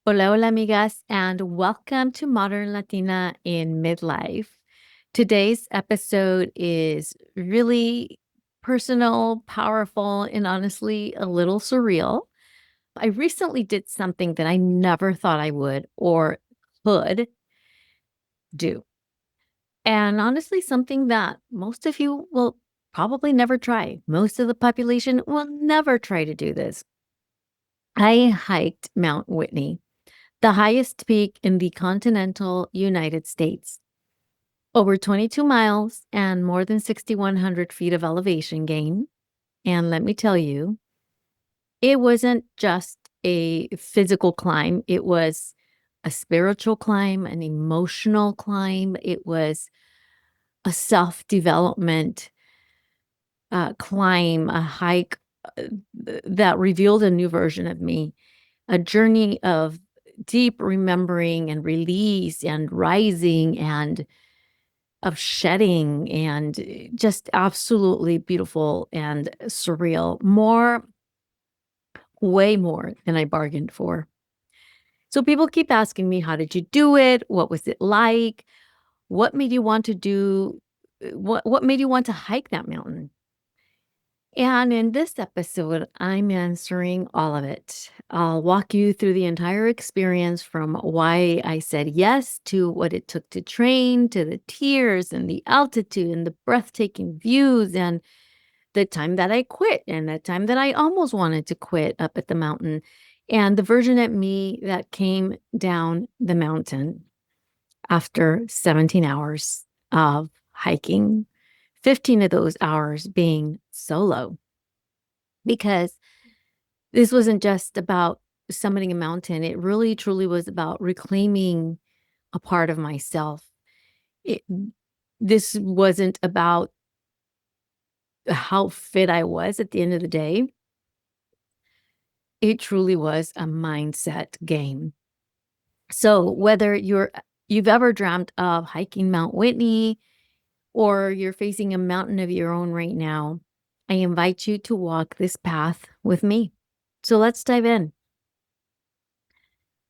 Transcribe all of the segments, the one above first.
Hola, hola, amigas, and welcome to Modern Latina in Midlife. Today's episode is really personal, powerful, and honestly a little surreal. I recently did something that I never thought I would or could do. And honestly, something that most of you will probably never try. Most of the population will never try to do this. I hiked Mount Whitney, the highest peak in the continental United States. Over 22 miles and more than 6,100 feet of elevation gain. And let me tell you, it wasn't just a physical climb, it was a spiritual climb, an emotional climb. It was a self development climb, a hike that revealed a new version of me, a journey of deep remembering and release and rising and of shedding and just absolutely beautiful and surreal. Way more than I bargained for. So people keep asking me, how did you do it? What was it like? What made you want to do what made you want to hike that mountain? And in this episode, I'm answering all of it. I'll walk you through the entire experience from why I said yes to what it took to train, to the tears and the altitude and the breathtaking views, and the time that I quit and the time that I almost wanted to quit up at the mountain, and the version of me that came down the mountain after 17 hours of hiking, 15 of those hours being solo. Because this wasn't just about summiting a mountain, it really truly was about reclaiming a part of myself. It This wasn't about how fit I was at the end of the day. It truly was a mindset game. So whether you've ever dreamt of hiking Mount Whitney or you're facing a mountain of your own right now, I invite you to walk this path with me. So let's dive in.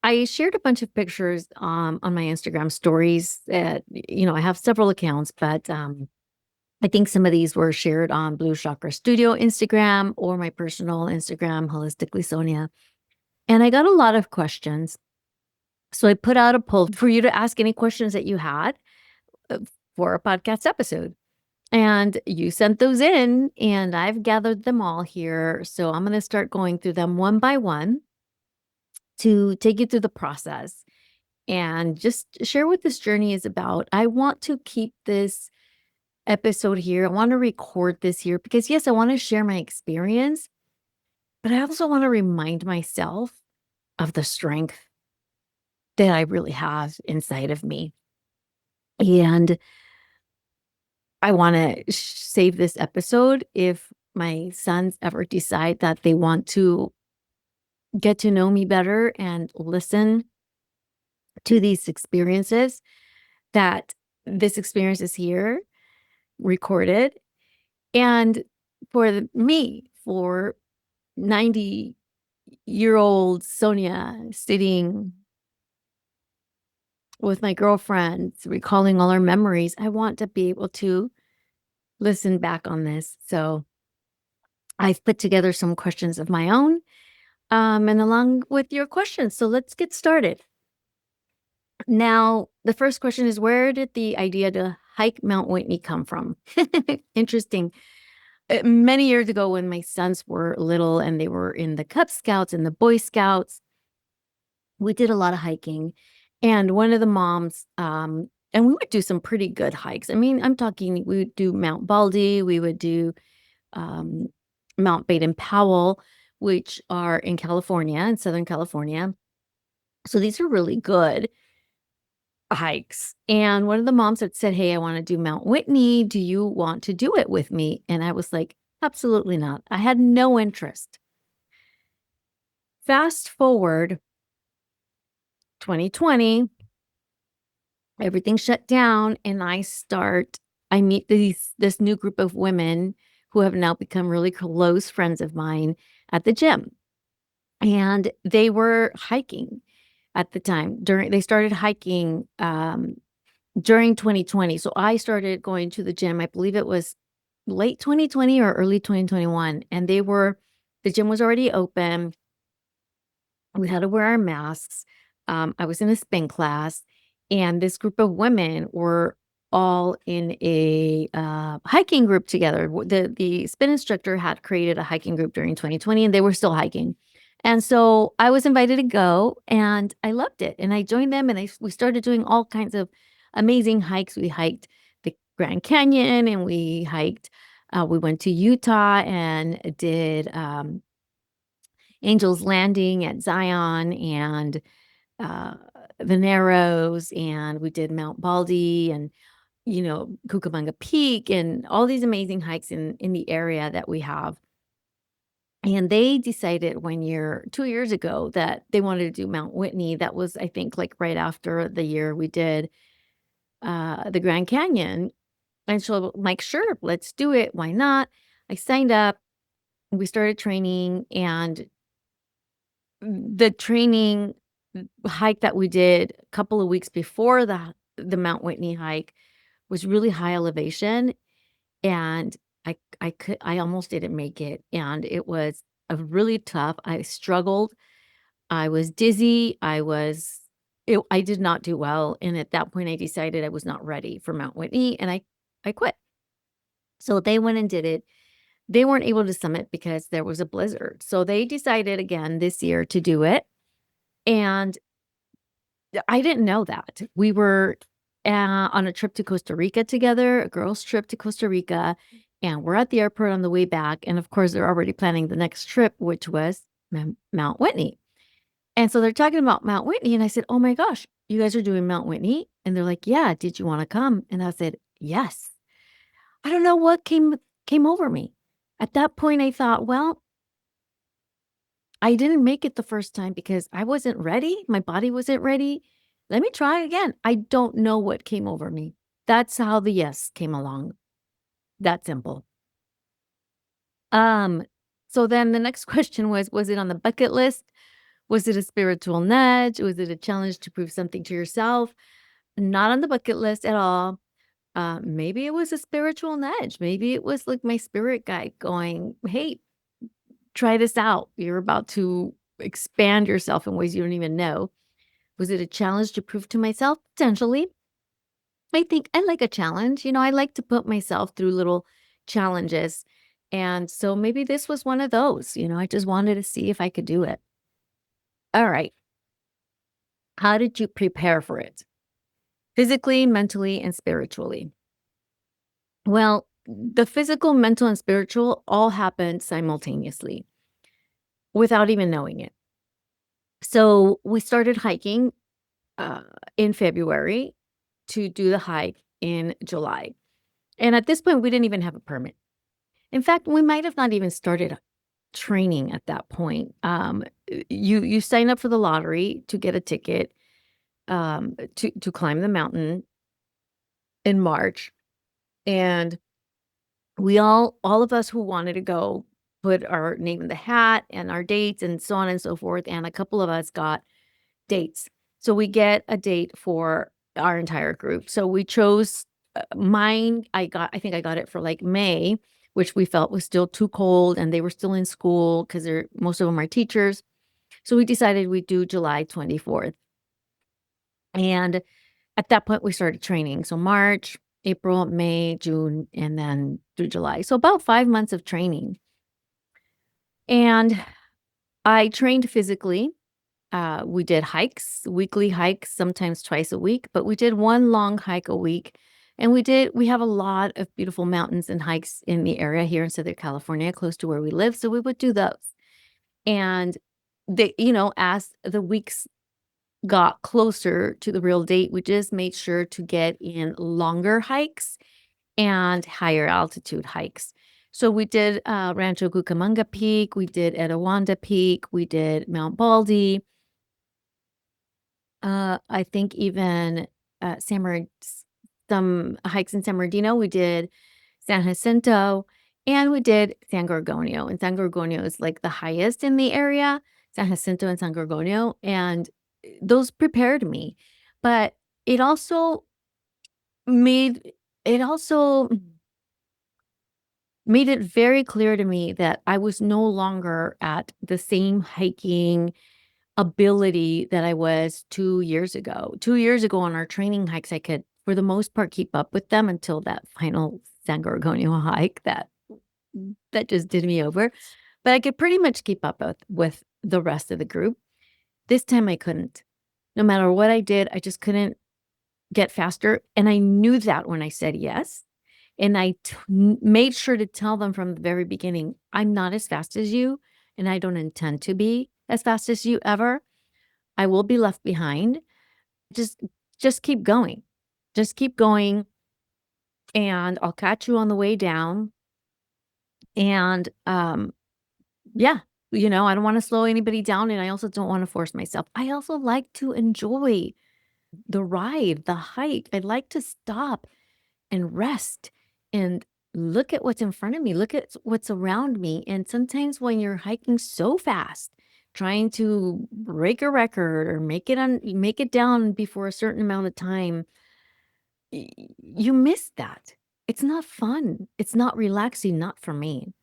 I shared a bunch of pictures on my Instagram stories that, I have several accounts, but I think some of these were shared on Blue Chakra Studio Instagram or my personal Instagram, Holistically Sonia. And I got a lot of questions. So I put out a poll for you to ask any questions that you had uh, for a podcast episode. And you sent those in, and I've gathered them all here. So I'm going to start going through them one by one to take you through the process and just share what this journey is about. I want to keep this episode here. I want to record this here because, yes, I want to share my experience, but I also want to remind myself of the strength that I really have inside of me. And I want to save this episode if my sons ever decide that they want to get to know me better and listen to these experiences, that this experience is here recorded. And for me, for 90-year-old Sonia sitting with my girlfriends, recalling all our memories, I want to be able to listen back on this. So I've put together some questions of my own, and along with your questions. So let's get started. Now, the first question is, where did the idea to hike Mount Whitney come from? Interesting. Many years ago, when my sons were little and they were in the Cub Scouts and the Boy Scouts, we did a lot of hiking. And one of the moms, and we would do some pretty good hikes. I mean, I'm talking, we would do Mount Baldy, we would do um, Mount Baden-Powell, which are in California, in Southern California. So these are really good hikes. And one of the moms had said, "Hey, I want to do Mount Whitney. Do you want to do it with me?" And I was like, "Absolutely not." I had no interest. Fast forward 2020, everything shut down, and I meet this new group of women who have now become really close friends of mine at the gym. And they were hiking at the time. During They started hiking, during 2020. So I started going to the gym, I believe it was late 2020 or early 2021, and the gym was already open. We had to wear our masks. I was in a spin class, and this group of women were all in a hiking group together. The spin instructor had created a hiking group during 2020, and they were still hiking. And so I was invited to go, and I loved it. And I joined them, and we started doing all kinds of amazing hikes. We hiked the Grand Canyon, and we hiked. We went to Utah and did Angel's Landing at Zion and, uh, the Narrows, and we did Mount Baldy and, Cucamonga Peak and all these amazing hikes in the area that we have. And they decided 2 years ago that they wanted to do Mount Whitney. That was, I think, like, right after the year we did, the Grand Canyon. And so I'm like, "Sure, let's do it. Why not?" I signed up, we started training, and the training hike that we did a couple of weeks before the Mount Whitney hike was really high elevation, and I almost didn't make it, and it was a really tough. I struggled. I was dizzy. I did not do well, and at that point, I decided I was not ready for Mount Whitney, and I quit. So they went and did it. They weren't able to summit because there was a blizzard. So they decided again this year to do it, and I didn't know that. We were, on a trip to Costa Rica together, a girls' trip to Costa Rica, and we're at the airport on the way back, and of course, they're already planning the next trip, which was Mount Whitney. And so they're talking about Mount Whitney, and I said, "Oh my gosh, you guys are doing Mount Whitney?" And they're like, "Yeah, did you wanna come?" And I said, "Yes." I don't know what came over me. At that point, I thought, "Well, I didn't make it the first time because I wasn't ready. My body wasn't ready. Let me try again." I don't know what came over me. That's how the yes came along. That simple. Um, so then the next question was it on the bucket list? Was it a spiritual nudge? Was it a challenge to prove something to yourself? Not on the bucket list at all. Maybe it was a spiritual nudge. Maybe it was like my spirit guide going, "Hey, try this out. You're about to expand yourself in ways you don't even know." Was it a challenge to prove to myself? Potentially. I think I like a challenge. I like to put myself through little challenges. And so maybe this was one of those. I just wanted to see if I could do it. All right. How did you prepare for it? Physically, mentally, and spiritually? Well, the physical, mental, and spiritual all happened simultaneously without even knowing it. So we started hiking uh, in February to do the hike in July. And at this point, we didn't even have a permit. In fact, we might have not even started training at that point. You sign up for the lottery to get a ticket to climb the mountain in March, and all of us who wanted to go put our name in the hat and our dates and so on and so forth. And a couple of us got dates. So we get a date for our entire group. So we chose mine. I think I got it for like May, which we felt was still too cold and they were still in school because most of them are teachers. So we decided we'd do July 24th. And at that point, we started training. So March, April, May, June, and then through July. So about 5 months of training. And I trained physically. We did hikes, weekly hikes, sometimes twice a week, but we did one long hike a week. And we have a lot of beautiful mountains and hikes in the area here in Southern California, close to where we live. So we would do those. And as the weeks got closer to the real date, we just made sure to get in longer hikes and higher altitude hikes. So we did Rancho Cucamonga Peak, we did Etowanda Peak, we did Mount Baldy. I think even San Mar- some hikes in San Bernardino. We did San Jacinto, and we did San Gorgonio. And San Gorgonio is like the highest in the area. San Jacinto and San Gorgonio, and those prepared me, but it also made it also made it very clear to me that I was no longer at the same hiking ability that I was 2 years ago. 2 years ago on our training hikes, I could, for the most part, keep up with them until that final San Gorgonio hike that just did me over. But I could pretty much keep up with the rest of the group. This time I couldn't. No matter what I did, I just couldn't get faster, and I knew that when I said yes, and made sure to tell them from the very beginning, "I'm not as fast as you, and I don't intend to be as fast as you ever. I will be left behind. Just just keep going. Just keep going, and I'll catch you on the way down." And, yeah, I don't wanna slow anybody down, and I also don't wanna force myself. I also like to enjoy the ride, the hike. I like to stop and rest and look at what's in front of me, look at what's around me. And sometimes when you're hiking so fast, trying to break a record or make it down before a certain amount of time, you miss that. It's not fun. It's not relaxing, not for me.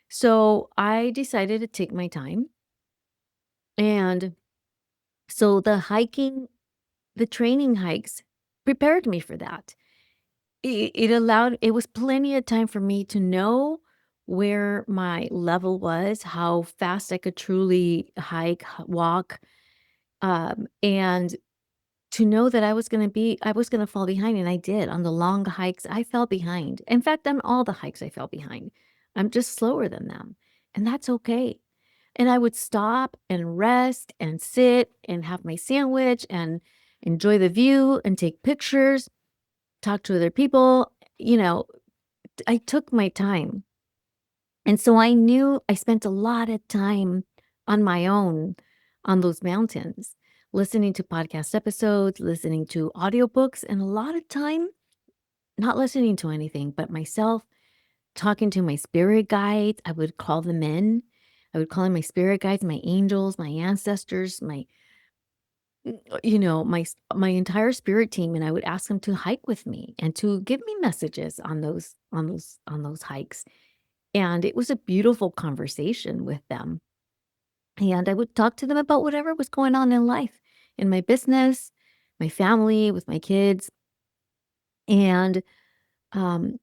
So I decided to take my time. And so the training hikes prepared me for that. It was plenty of time for me to know where my level was, how fast I could truly hike, walk, and to know that I was gonna fall behind, and I did. On the long hikes, I fell behind. In fact, on all the hikes, I fell behind. I'm just slower than them, and that's okay. And I would stop and rest and sit and have my sandwich and enjoy the view and take pictures, talk to other people, you know, I took my time. And so I knew I spent a lot of time on my own on those mountains, listening to podcast episodes, listening to audiobooks, and a lot of time not listening to anything but myself, talking to my spirit guides. I would call them in. I would call in my spirit guides, my angels, my ancestors, my entire spirit team, and I would ask them to hike with me and to give me messages on those hikes. And it was a beautiful conversation with them. And I would talk to them about whatever was going on in life, in my business, my family, with my kids. And um,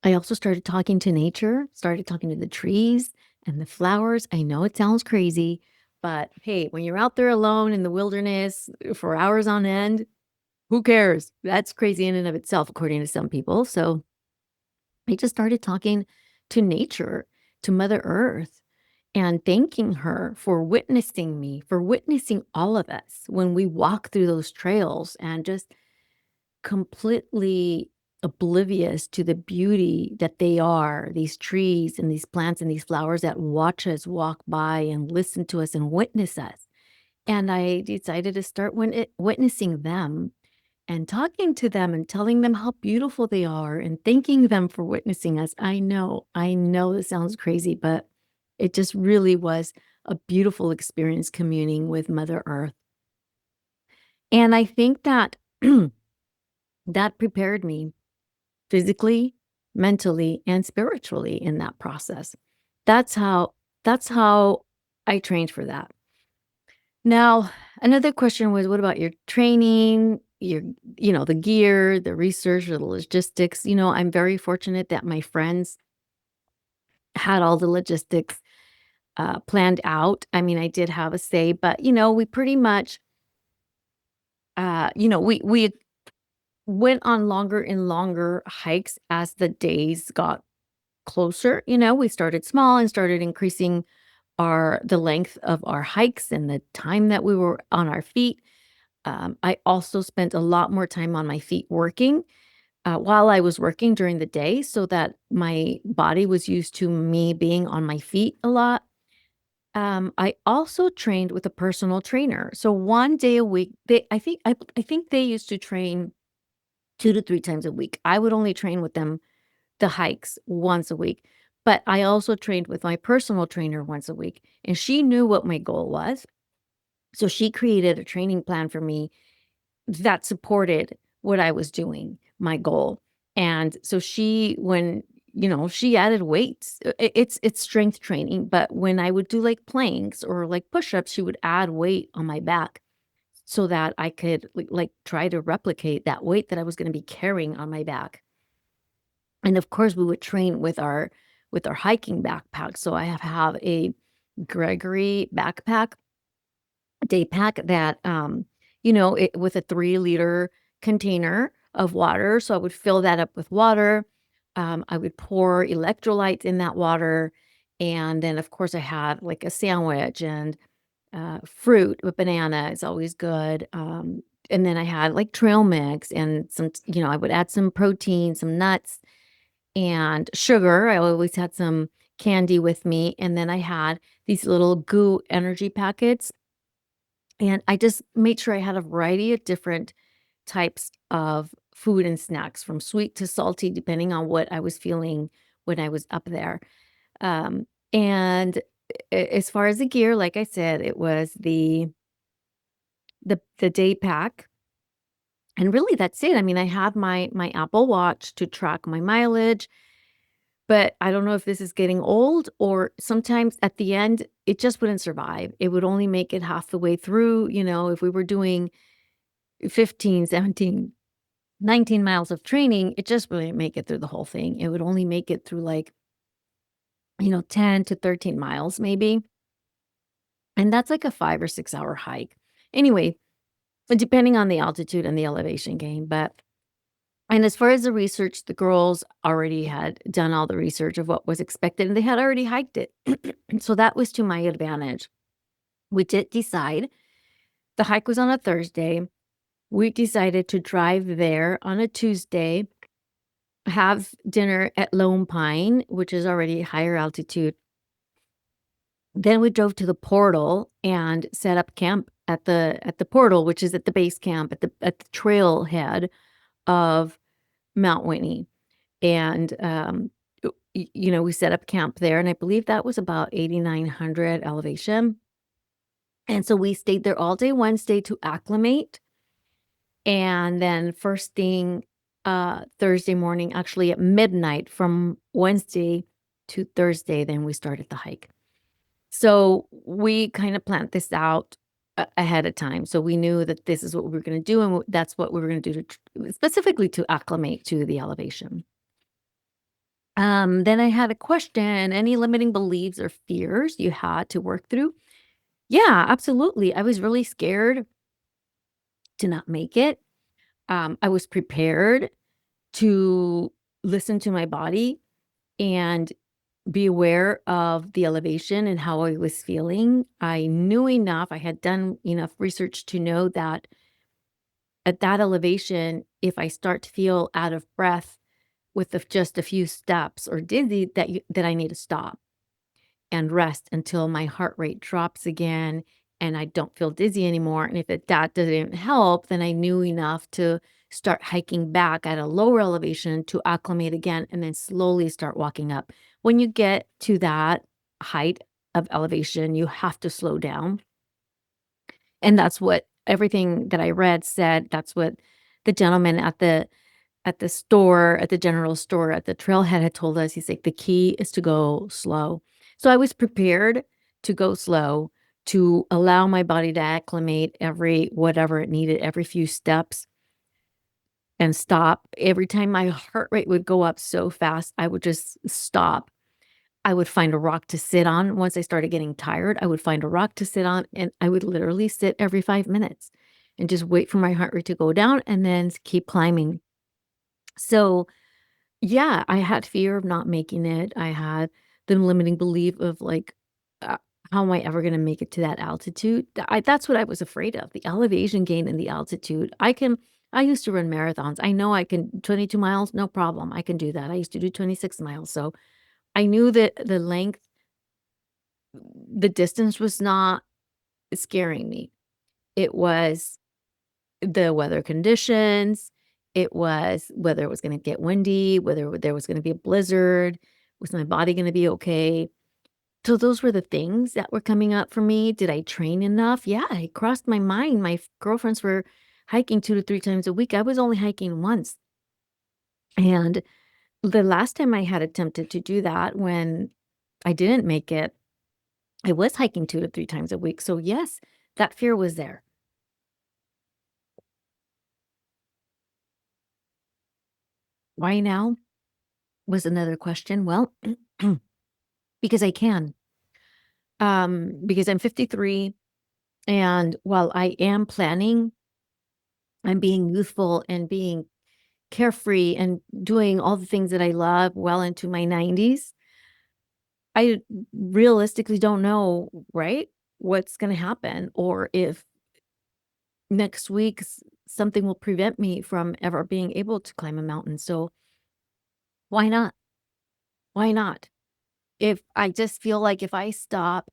I also started talking to nature, started talking to the trees and the flowers. I know it sounds crazy, but hey, when you're out there alone in the wilderness for hours on end, who cares? That's crazy in and of itself, according to some people. So I just started talking to nature, to Mother Earth, and thanking her for witnessing me, for witnessing all of us when we walk through those trails and just completely oblivious to the beauty that they are, these trees and these plants and these flowers that watch us walk by and listen to us and witness us. And I decided to start witnessing them and talking to them and telling them how beautiful they are and thanking them for witnessing us. I know this sounds crazy, but it just really was a beautiful experience communing with Mother Earth. And I think that that prepared me physically, mentally, and spiritually in that process. That's how that's how I trained for that. Now, another question was, what about your training, the gear, the research, the logistics? I'm very fortunate that my friends had all the logistics planned out. I mean, I did have a say, but we pretty much, we went on longer and longer hikes as the days got closer. We started small and started increasing the length of our hikes and the time that we were on our feet. I also spent a lot more time on my feet working while I was working during the day so that my body was used to me being on my feet a lot. I also trained with a personal trainer. So one day a week, I think they used to train 2 to 3 times a week. I would only train with them the hikes once a week, but I also trained with my personal trainer once a week, and she knew what my goal was. So she created a training plan for me that supported what I was doing, my goal. And so she added weights. It's strength training, but when I would do like planks or like push-ups, she would add weight on my back so that I could like try to replicate that weight that I was going to be carrying on my back. And of course, we would train with our hiking backpack. So I have a Gregory backpack, day pack that with a 3-liter container of water. So I would fill that up with water. I would pour electrolytes in that water. And then of course I had like a sandwich and fruit. A banana is always good. And then I had like trail mix and I would add some protein, some nuts and sugar. I always had some candy with me. And then I had these little goo energy packets. And I just made sure I had a variety of different types of food and snacks, from sweet to salty, depending on what I was feeling when I was up there. And as far as the gear, like I said, it was the day pack. And really that's it. I mean, I had my Apple Watch to track my mileage, but I don't know if this is getting old or sometimes at the end it just wouldn't survive. It would only make it half the way through, if we were doing 15, 17, 19 miles of training, it just wouldn't make it through the whole thing. It would only make it through like, 10 to 13 miles maybe. And that's like a 5 or 6 hour hike. Anyway, but depending on the altitude and the elevation gain. And as far as the research, the girls already had done all the research of what was expected and they had already hiked it. So that was to my advantage. We did decide the hike was on a Thursday. We decided to drive there on a Tuesday, have dinner at Lone Pine, which is already higher altitude. Then we drove to the portal and set up camp at the portal, which is at the base camp at the trailhead of Mount Whitney. And we set up camp there, and I believe that was about 8,900 elevation. And so we stayed there all day Wednesday to acclimate. And then first thing Thursday morning, actually at midnight from Wednesday to Thursday, then we started the hike. So we kind of planned this out ahead of time. So we knew that this is what we were going to do, and that's what we were going to do specifically to acclimate to the elevation. Then I had a question. Any limiting beliefs or fears you had to work through? Yeah, absolutely. I was really scared to not make it. I was prepared to listen to my body and be aware of the elevation and how I was feeling. I knew enough, I had done enough research to know that at that elevation, if I start to feel out of breath with just a few steps or dizzy, that I need to stop and rest until my heart rate drops again and I don't feel dizzy anymore. And if that doesn't help, then I knew enough to start hiking back at a lower elevation to acclimate again and then slowly start walking up. When you get to that height of elevation, you have to slow down. And that's what everything that I read said. That's what the gentleman at the store, at the general store, at the trailhead had told us. He's like, the key is to go slow. So I was prepared to go slow, to allow my body to acclimate every whatever it needed, every few steps and stop. Every time my heart rate would go up so fast, I would just stop. I would find a rock to sit on. Once I started getting tired, I would find a rock to sit on, and I would literally sit every 5 minutes and just wait for my heart rate to go down and then keep climbing. So yeah, I had fear of not making it. I had the limiting belief of like, uh, how am I ever going to make it to that altitude? That's what I was afraid of, the elevation gain and the altitude. I used to run marathons. I know I can 22 miles, no problem. I can do that. I used to do 26 miles. So I knew that the distance was not scaring me. It was the weather conditions. It was whether it was gonna get windy, whether there was gonna be a blizzard. Was my body gonna be okay? So those were the things that were coming up for me. Did I train enough? Yeah, it crossed my mind. My girlfriends were hiking 2 to 3 times a week. I was only hiking once. And the last time I had attempted to do that when I didn't make it, I was hiking 2 to 3 times a week. So yes, that fear was there. Why now was another question. Well, because I can. Because I'm 53, and while I am planning, I'm being youthful and being carefree and doing all the things that I love well into my 90s. I realistically don't know, right? What's going to happen, or if next week something will prevent me from ever being able to climb a mountain. So why not? Why not? If I just feel like if I stop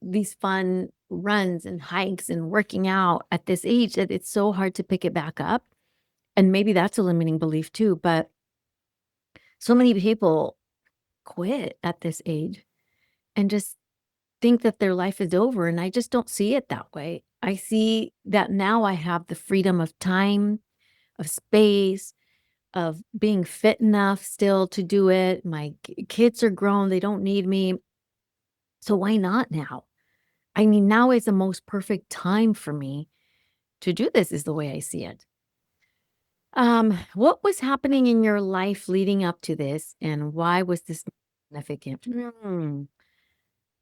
these fun runs and hikes and working out at this age, that it's so hard to pick it back up. And maybe that's a limiting belief too. But so many people quit at this age and just think that their life is over. And I just don't see it that way. I see that now I have the freedom of time, of space, of being fit enough still to do it. My kids are grown, they don't need me. So why not now? I mean, now is the most perfect time for me to do this, is the way I see it. What was happening in your life leading up to this, and why was this significant?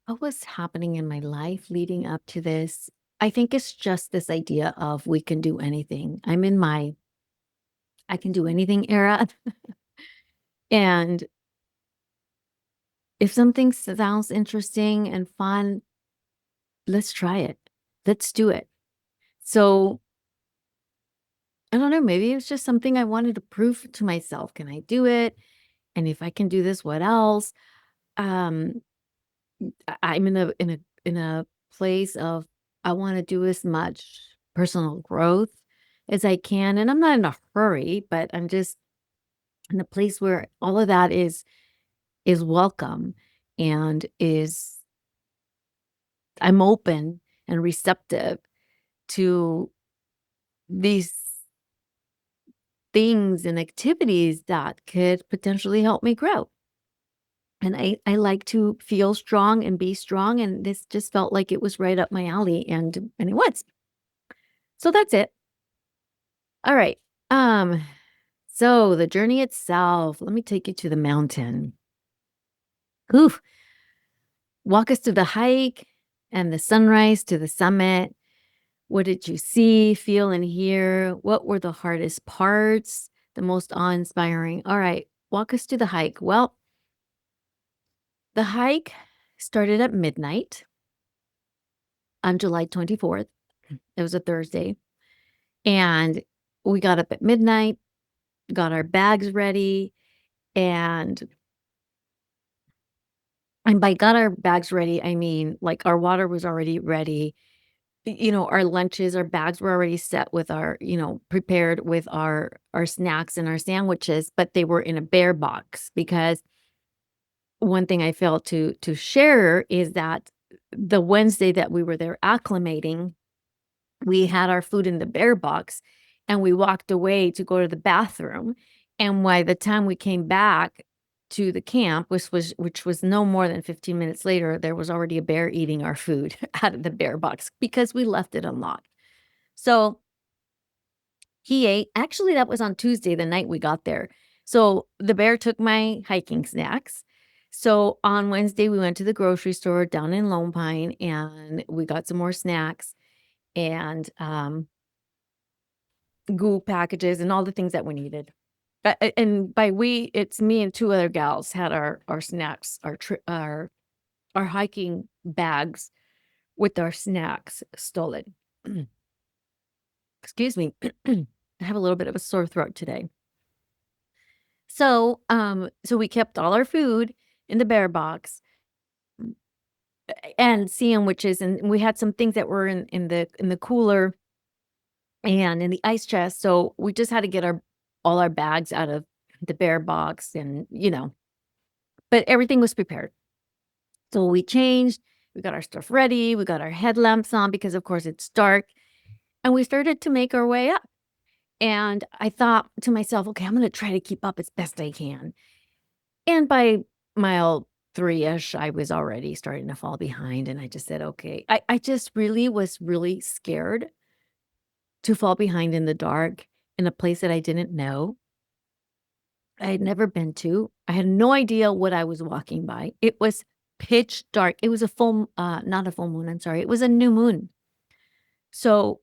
What was happening in my life leading up to this? I think it's just this idea of we can do anything. I'm in my I can do anything era. And if something sounds interesting and fun, let's try it. Let's do it. So I don't know, maybe it's just something I wanted to prove to myself. Can I do it? And if I can do this, what else? Um, I'm in a place of I want to do as much personal growth as I can. And I'm not in a hurry, but I'm just in a place where all of that is welcome and is I'm open and receptive to these things and activities that could potentially help me grow. And I like to feel strong and be strong, and this just felt like it was right up my alley, and it was. So that's it. All right. Um, so the journey itself, let me take you to the mountain. Oof. Walk us through the hike and the sunrise to the summit. What did you see, feel, and hear? What were the hardest parts? The most awe-inspiring? All right. Walk us through the hike. Well, the hike started at midnight on July 24th. It was a Thursday. And we got up at midnight, got our bags ready, and by got our bags ready, I mean, like, our water was already ready. Our lunches, our bags were already set with prepared with our snacks and our sandwiches, but they were in a bear box because one thing I failed to share is that the Wednesday that we were there acclimating, we had our food in the bear box and we walked away to go to the bathroom. And by the time we came back to the camp, which was no more than 15 minutes later, there was already a bear eating our food out of the bear box because we left it unlocked. So he ate. Actually, that was on Tuesday, the night we got there. So the bear took my hiking snacks. So on Wednesday, we went to the grocery store down in Lone Pine and we got some more snacks and goo packages and all the things that we needed. And by we, it's me and two other gals had our snacks, our hiking bags with our snacks stolen. Excuse me. I have a little bit of a sore throat today. So we kept all our food in the bear box and sandwiches, and we had some things that were in the cooler and in the ice chest. So we just had to get our all our bags out of the bear box, and but everything was prepared. So we changed, we got our stuff ready, we got our headlamps on because, of course, it's dark, and we started to make our way up. And I thought to myself, okay, I'm going to try to keep up as best I can. And by mile three-ish, I was already starting to fall behind. And I just said, okay, I just really was really scared to fall behind in the dark in a place that I didn't know. I had never been to. I had no idea what I was walking by. It was pitch dark. It was a full, not a full moon. I'm sorry. It was a new moon. So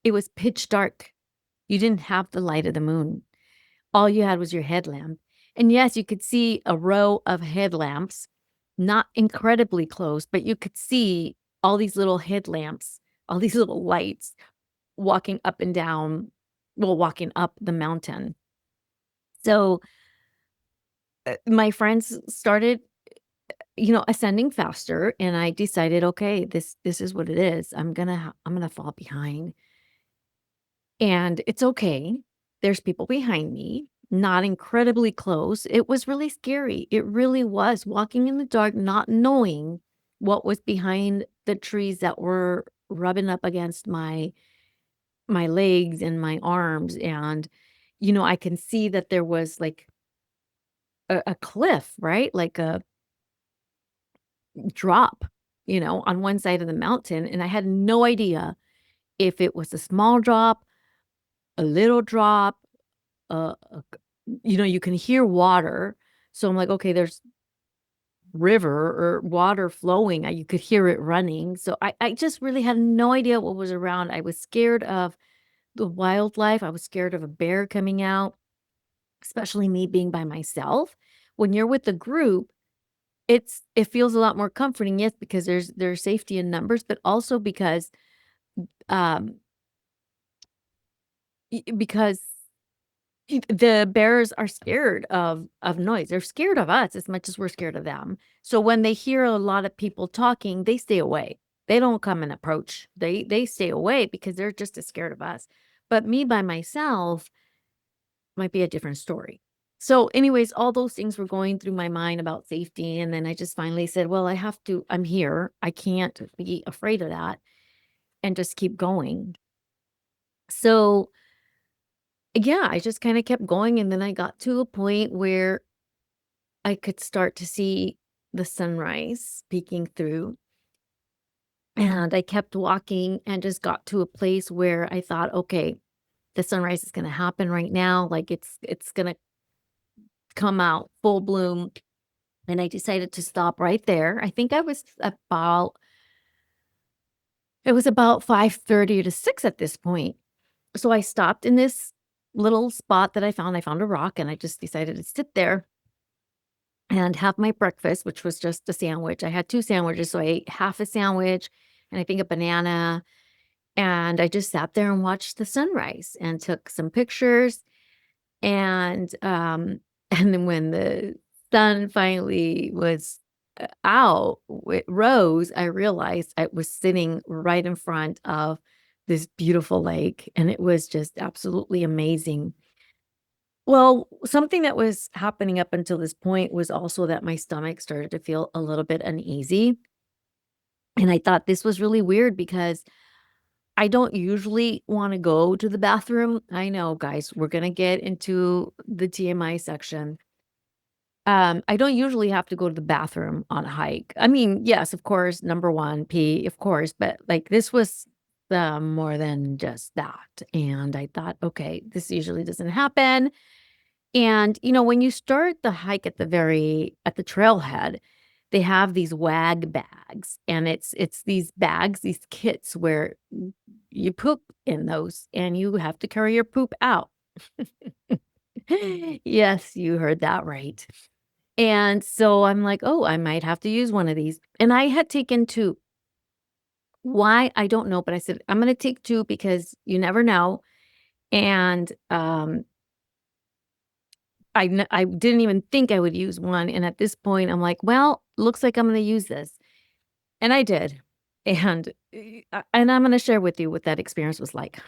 it was pitch dark. You didn't have the light of the moon. All you had was your headlamp. And yes, you could see a row of headlamps, not incredibly close, but you could see all these little headlamps, all these little lights walking up and down, well, walking up the mountain. So my friends started, ascending faster, and I decided, okay, this is what it is. I'm gonna fall behind, and it's okay. There's people behind me, not incredibly close. It was really scary. It really was walking in the dark, not knowing what was behind the trees that were rubbing up against my legs and my arms. And, I can see that there was like a cliff, right? Like a drop, on one side of the mountain. And I had no idea if it was a small drop, a little drop, you can hear water. So I'm like, okay, there's river or water flowing. You could hear it running. So I just really had no idea what was around. I was scared of the wildlife. I was scared of a bear coming out, especially me being by myself. When you're with a group, it feels a lot more comforting, yes, because there's safety in numbers, but also um because the bears are scared of noise. They're scared of us as much as we're scared of them. So when they hear a lot of people talking, they stay away. They don't come and approach. They stay away because they're just as scared of us. But me by myself might be a different story. So anyways, all those things were going through my mind about safety, and then I just finally said, "Well, I'm here. I can't be afraid of that and just keep going." So yeah, I just kind of kept going, and then I got to a point where I could start to see the sunrise peeking through. And I kept walking and just got to a place where I thought, okay, the sunrise is going to happen right now. Like it's going to come out full bloom. And I decided to stop right there. I think it was about 5:30 to 6 at this point. So I stopped in this little spot that I found. I found a rock and I just decided to sit there and have my breakfast, which was just a sandwich. I had 2 sandwiches, so I ate half a sandwich and I think a banana, and I just sat there and watched the sunrise and took some pictures, and, and then when the sun finally was, out, it rose, I realized I was sitting right in front of this beautiful lake, and it was just absolutely amazing. Well, something that was happening up until this point was also that my stomach started to feel a little bit uneasy. And I thought this was really weird because I don't usually want to go to the bathroom. I know, guys, we're going to get into the TMI section. I don't usually have to go to the bathroom on a hike. I mean, yes, of course, number one, pee, of course, but like this was more than just that. And I thought, okay, this usually doesn't happen. And, when you start the hike at the trailhead, they have these wag bags, and it's these bags, these kits where you poop in those and you have to carry your poop out. Yes, you heard that right. And so I'm like, "Oh, I might have to use one of these." And I had taken 2. Why? I don't know, but I said, "I'm gonna take 2 because you never know." And, I didn't even think I would use one, and at this point, I'm like, "Well, looks like I'm gonna use this." And I did. And, and I'm gonna share with you what that experience was like.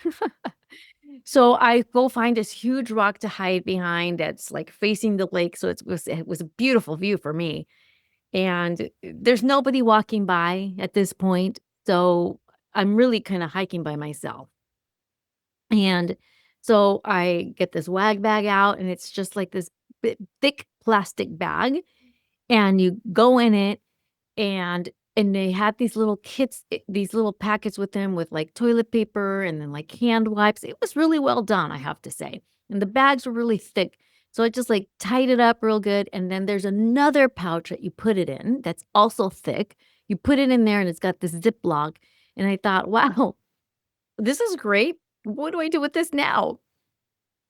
So, I go find this huge rock to hide behind that's, like, facing the lake, so it was a beautiful view for me. and there's nobody walking by at this point, so I'm really kinda hiking by myself. And so I get this wag bag out, and it's just like this thick plastic bag, and you go in it, and they had these little kits, these little packets with them with like toilet paper and then like hand wipes. It was really well done, I have to say. And the bags were really thick. So I just like tied it up real good. And then there's another pouch that you put it in that's also thick. You put it in there and it's got this Ziploc. And I thought, wow, this is great. What do I do with this now?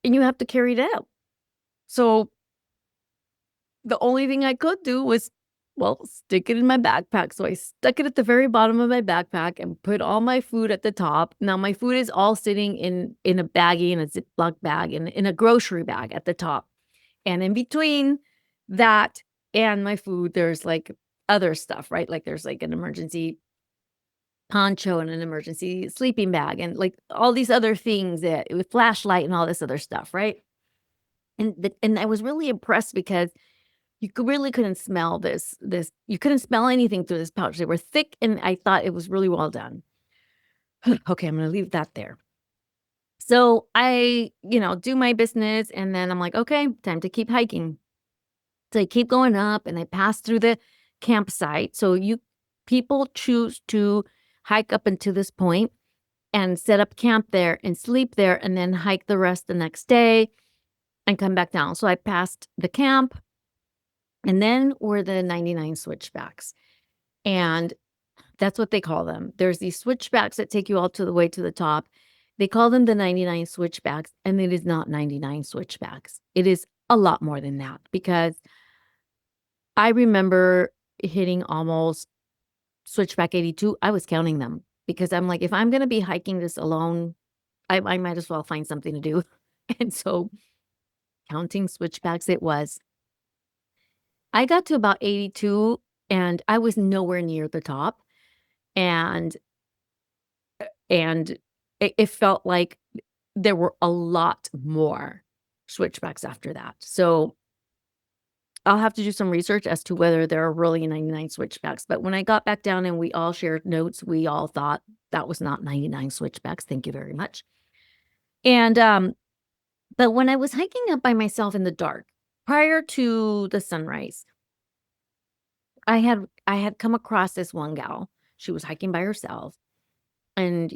And you have to carry it out. So the only thing I could do was, well, stick it in my backpack. So I stuck it at the very bottom of my backpack and put all my food at the top. Now my food is all sitting in a baggie, in a Ziploc bag, in a grocery bag at the top. And in between that and my food, there's like other stuff, right? Like there's like an emergency poncho and an emergency sleeping bag and like all these other things that with flashlight and all this other stuff, right? And I was really impressed because really couldn't smell this you couldn't smell anything through this pouch. They were thick, and I thought it was really well done. Okay, I'm gonna leave that there. So I, do my business, and then I'm like, "Okay, time to keep hiking." So I keep going up, and I pass through the campsite. So people choose to hike up until this point and set up camp there and sleep there and then hike the rest the next day and come back down. So I passed the camp, and then were the 99 switchbacks. And that's what they call them. There's these switchbacks that take you all to the way to the top. They call them the 99 switchbacks, and it is not 99 switchbacks. It is a lot more than that because I remember hitting almost switchback 82. I was counting them because I'm like, if I'm going to be hiking this alone, I might as well find something to do. And so counting switchbacks it was. I got to about 82 and I was nowhere near the top. And And it felt like there were a lot more switchbacks after that. So, I'll have to do some research as to whether there are really 99 switchbacks, but when I got back down and we all shared notes, we all thought that was not 99 switchbacks, thank you very much. And, but when I was hiking up by myself in the dark, prior to the sunrise, I had come across this one gal. She was hiking by herself. And,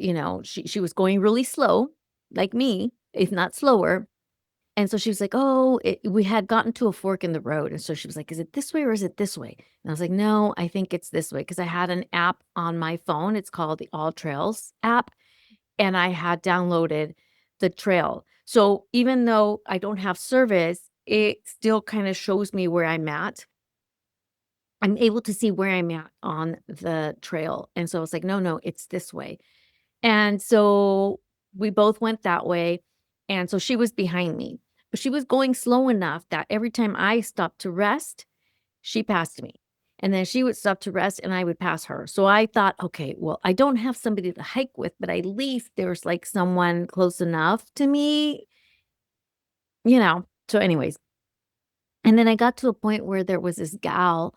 she was going really slow, like me, if not slower. And so she was like, "Oh," we had gotten to a fork in the road, and so she was like, "Is it this way or is it this way?" And I was like, "No, I think it's this way," because I had an app on my phone. It's called the All Trails app, and I had downloaded the trail. So even though I don't have service, it still kinda shows me where I'm at. I'm able to see where I'm at on the trail. And so I was like, "No, no, it's this way." And so we both went that way, and so she was behind me, but she was going slow enough that every time I stopped to rest, she passed me, and then she would stop to rest, and I would pass her. So I thought, "Okay, well, I don't have somebody to hike with, but at least there's, like, someone close enough to me," you know? So anyways, and then I got to a point where there was this gal.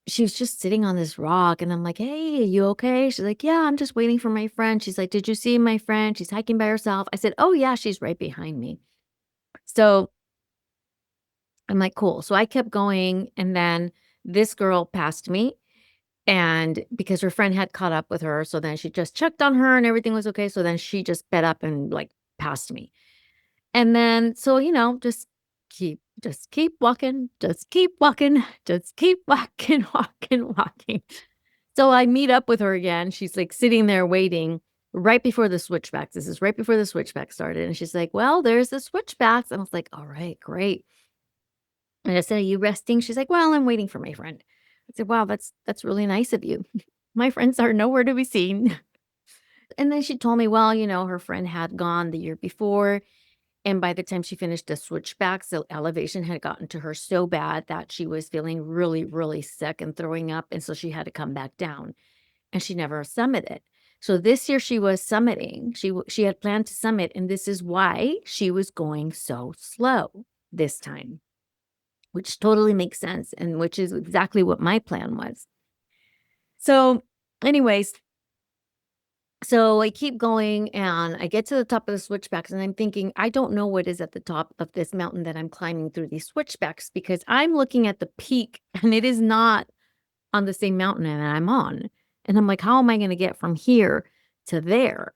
She was just sitting on this rock, and I'm like, "Hey, are you okay?" She's like, "Yeah, I'm just waiting for my friend." She's like, "Did you see my friend? She's hiking by herself." I said, "Oh, yeah, she's right behind me." So I'm like, "Cool." So I kept going, and then this girl passed me, and because her friend had caught up with her, so then she just checked on her and everything was okay. So then she just sped up and like passed me. And then, so, just keep walking, just keep walking, just keep walking, walking, walking. So I meet up with her again. She's, like, sitting there waiting right before the switchbacks. This is right before the switchback started, and she's like, "Well, there's the switchbacks." And I was like, "Alright, great." And I said, "Are you resting?" She's like, "Well, I'm waiting for my friend." I said, "Wow, that's really nice of you. My friends are nowhere to be seen." And then she told me, well, her friend had gone the year before, and by the time she finished the switchbacks, the elevation had gotten to her so bad that she was feeling really, really sick and throwing up, and so she had to come back down. And she never summited. So this year she was summiting. She had planned to summit, and this is why she was going so slow this time. which totally makes sense and which is exactly what my plan was. So, anyways, so I keep going and I get to the top of the switchbacks and I'm thinking, I don't know what is at the top of this mountain that I'm climbing through these switchbacks because I'm looking at the peak and it is not on the same mountain that I'm on. And I'm like, how am I going to get from here to there?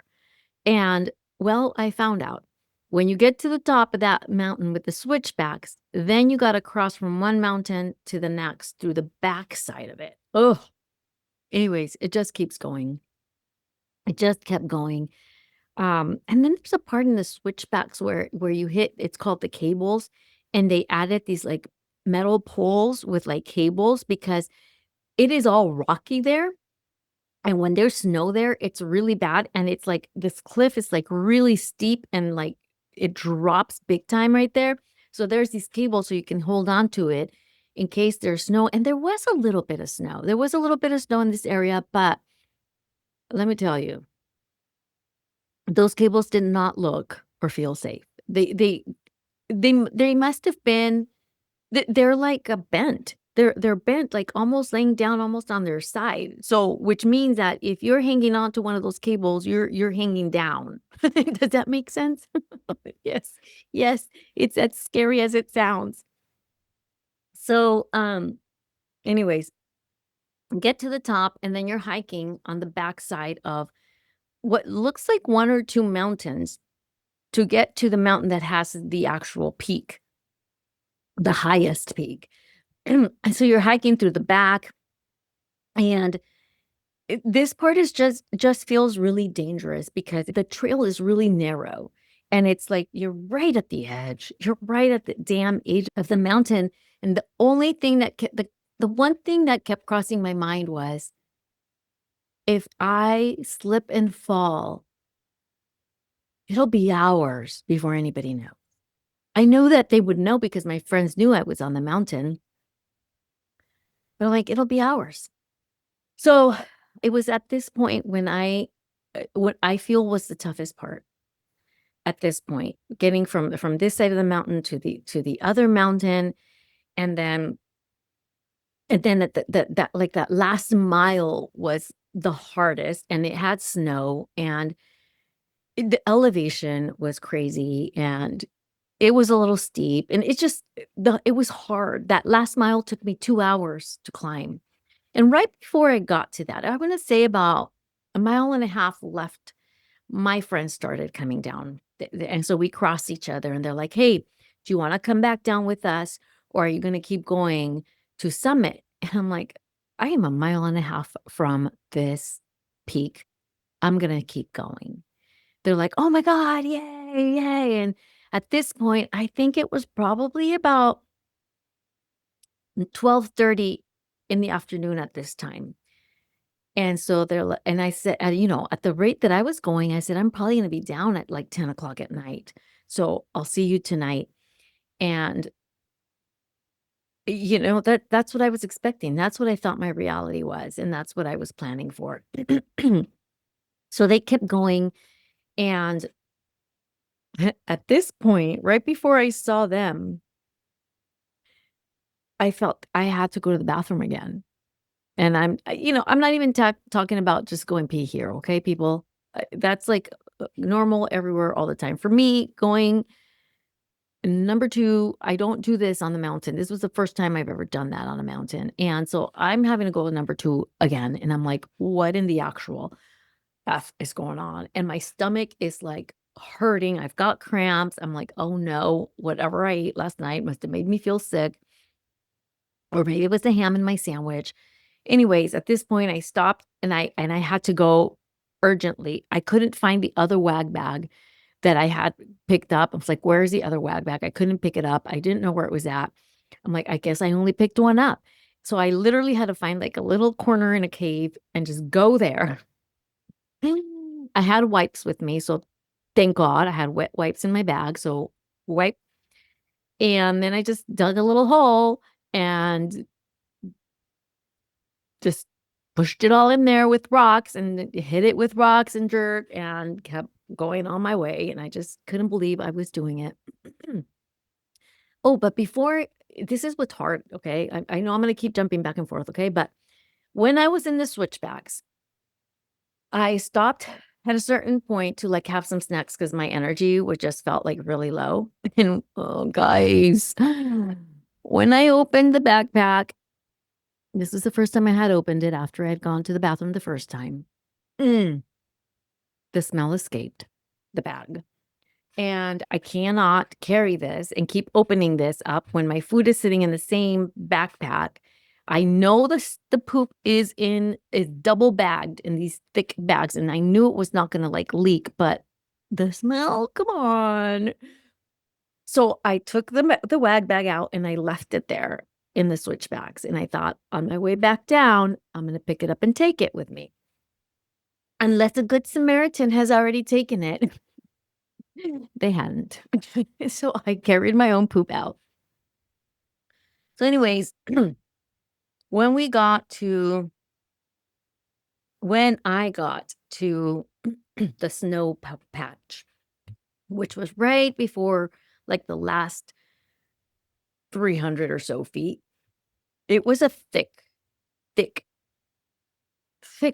And well, I found out when you get to the top of that mountain with the switchbacks, then you got to cross from one mountain to the next through the back side of it. Oh, anyways, it just keeps going. It just kept going. And then there's a part in the switchbacks where you hit, it's called the cables, and they added these like metal poles with like cables because it is all rocky there. And when there's snow there, it's really bad. And it's like this cliff is like really steep and like it drops big time right there. So there's these cables so you can hold on to it in case there's snow. And there was a little bit of snow. There was a little bit of snow in this area, but let me tell you, those cables did not look or feel safe. They must have been they're like a bent. They're bent, like almost laying down almost on their side. So which means that if you're hanging on to one of those cables, you're hanging down. Does that make sense? Yes. Yes, it's as scary as it sounds. So, anyways, get to the top and then you're hiking on the backside of what looks like one or two mountains to get to the mountain that has the actual peak, the highest peak. And so you're hiking through the back and this part is just feels really dangerous because the trail is really narrow and it's like you're right at the edge. You're right at the damn edge of the mountain and the only thing that the one thing that kept crossing my mind was if I slip and fall, it'll be hours before anybody knows. I know that they would know because my friends knew I was on the mountain. But like it'll be hours. So, it was at this point when what I feel was the toughest part at this point, getting from this side of the mountain to the other mountain, and then at that like that last mile was the hardest, and it had snow, and the elevation was crazy, and it was a little steep, and it just it was hard. That last mile took me 2 hours to climb. And right before I got to that, I wanna say about a mile and a half left, my friends started coming down. And so we crossed each other and they're like, "Hey, do you wanna come back down with us or are you gonna keep going to summit?" And I'm like, "I am a mile and a half from this peak. I'm gonna keep going." They're like, "Oh my god, yay, yay." And at this point, I think it was probably about 12:30 in the afternoon at this time. And so and I said, at the rate that I was going, I said, I'm probably going to be down at like 10 o'clock at night. So I'll see you tonight. And, that's what I was expecting. That's what I thought my reality was. And that's what I was planning for. So they kept going. And at this point, right before I saw them, I felt I had to go to the bathroom again. And I'm not even talking about just going pee here, okay, people? That's, like, normal everywhere all the time. For me, going number 2, I don't do this on the mountain. This was the first time I've ever done that on a mountain, and so I'm having to go to number 2 again, and I'm like, "What in the actual F is going on?" And my stomach is, like, hurting. I've got cramps. I'm like, "Oh, no. Whatever I ate last night must have made me feel sick, or maybe it was the ham in my sandwich." Anyways, at this point, I stopped and I had to go urgently. I couldn't find the other wag bag that I had picked up. I was like, "Where's the other wag bag?" I couldn't pick it up. I didn't know where it was at. I'm like, "I guess I only picked one up." So I literally had to find like a little corner in a cave and just go there. I had wipes with me, so thank God I had wet wipes in my bag. So wipe, and then I just dug a little hole and just pushed it all in there with rocks and hit it with rocks and dirt and kept going on my way, and I just couldn't believe I was doing it. Oh, but before this is what's hard, okay? I know I'm gonna keep jumping back and forth, okay? But when I was in the switchbacks, I stopped at a certain point to, like, have some snacks because my energy would just felt, like, really low. And, oh, guys, when I opened the backpack, this was the first time I had opened it after I had gone to the bathroom the first time. Mm, the smell escaped the bag. And I cannot carry this and keep opening this up when my food is sitting in the same backpack. I know the poop is double bagged in these thick bags, and I knew it was not gonna, like, leak, but the smell, come on. So I took the wag bag out and I left it there in the switch bags, and I thought, "On my way back down, I'm gonna pick it up and take it with me, unless a good Samaritan has already taken it." They hadn't. So I carried my own poop out. So anyways, when we got to when I got to the snow patch, which was right before, like, the last 300 or so feet, it was a thick, thick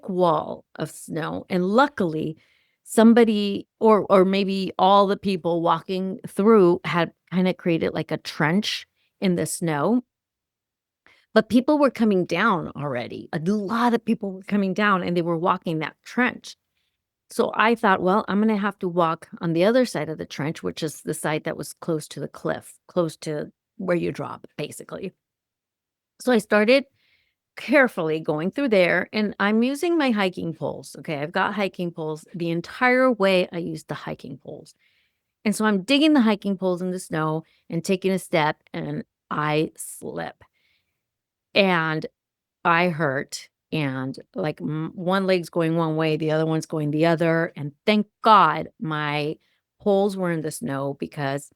wall of snow, and luckily, somebody or maybe all the people walking through had kinda created, like, a trench in the snow. But people were coming down already. A lot of people were coming down, and they were walking that trench. So I thought, well, I'm gonna have to walk on the other side of the trench, which is the side that was close to the cliff, close to where you drop, basically. So I started carefully going through there, and I'm using my hiking poles. Okay, I've got hiking poles. The entire way I used the hiking poles. And so I'm digging the hiking poles in the snow and taking a step, and I slip. And I hurt, and, like, one leg's going one way, the other one's going the other, and thank God my holes were in the snow because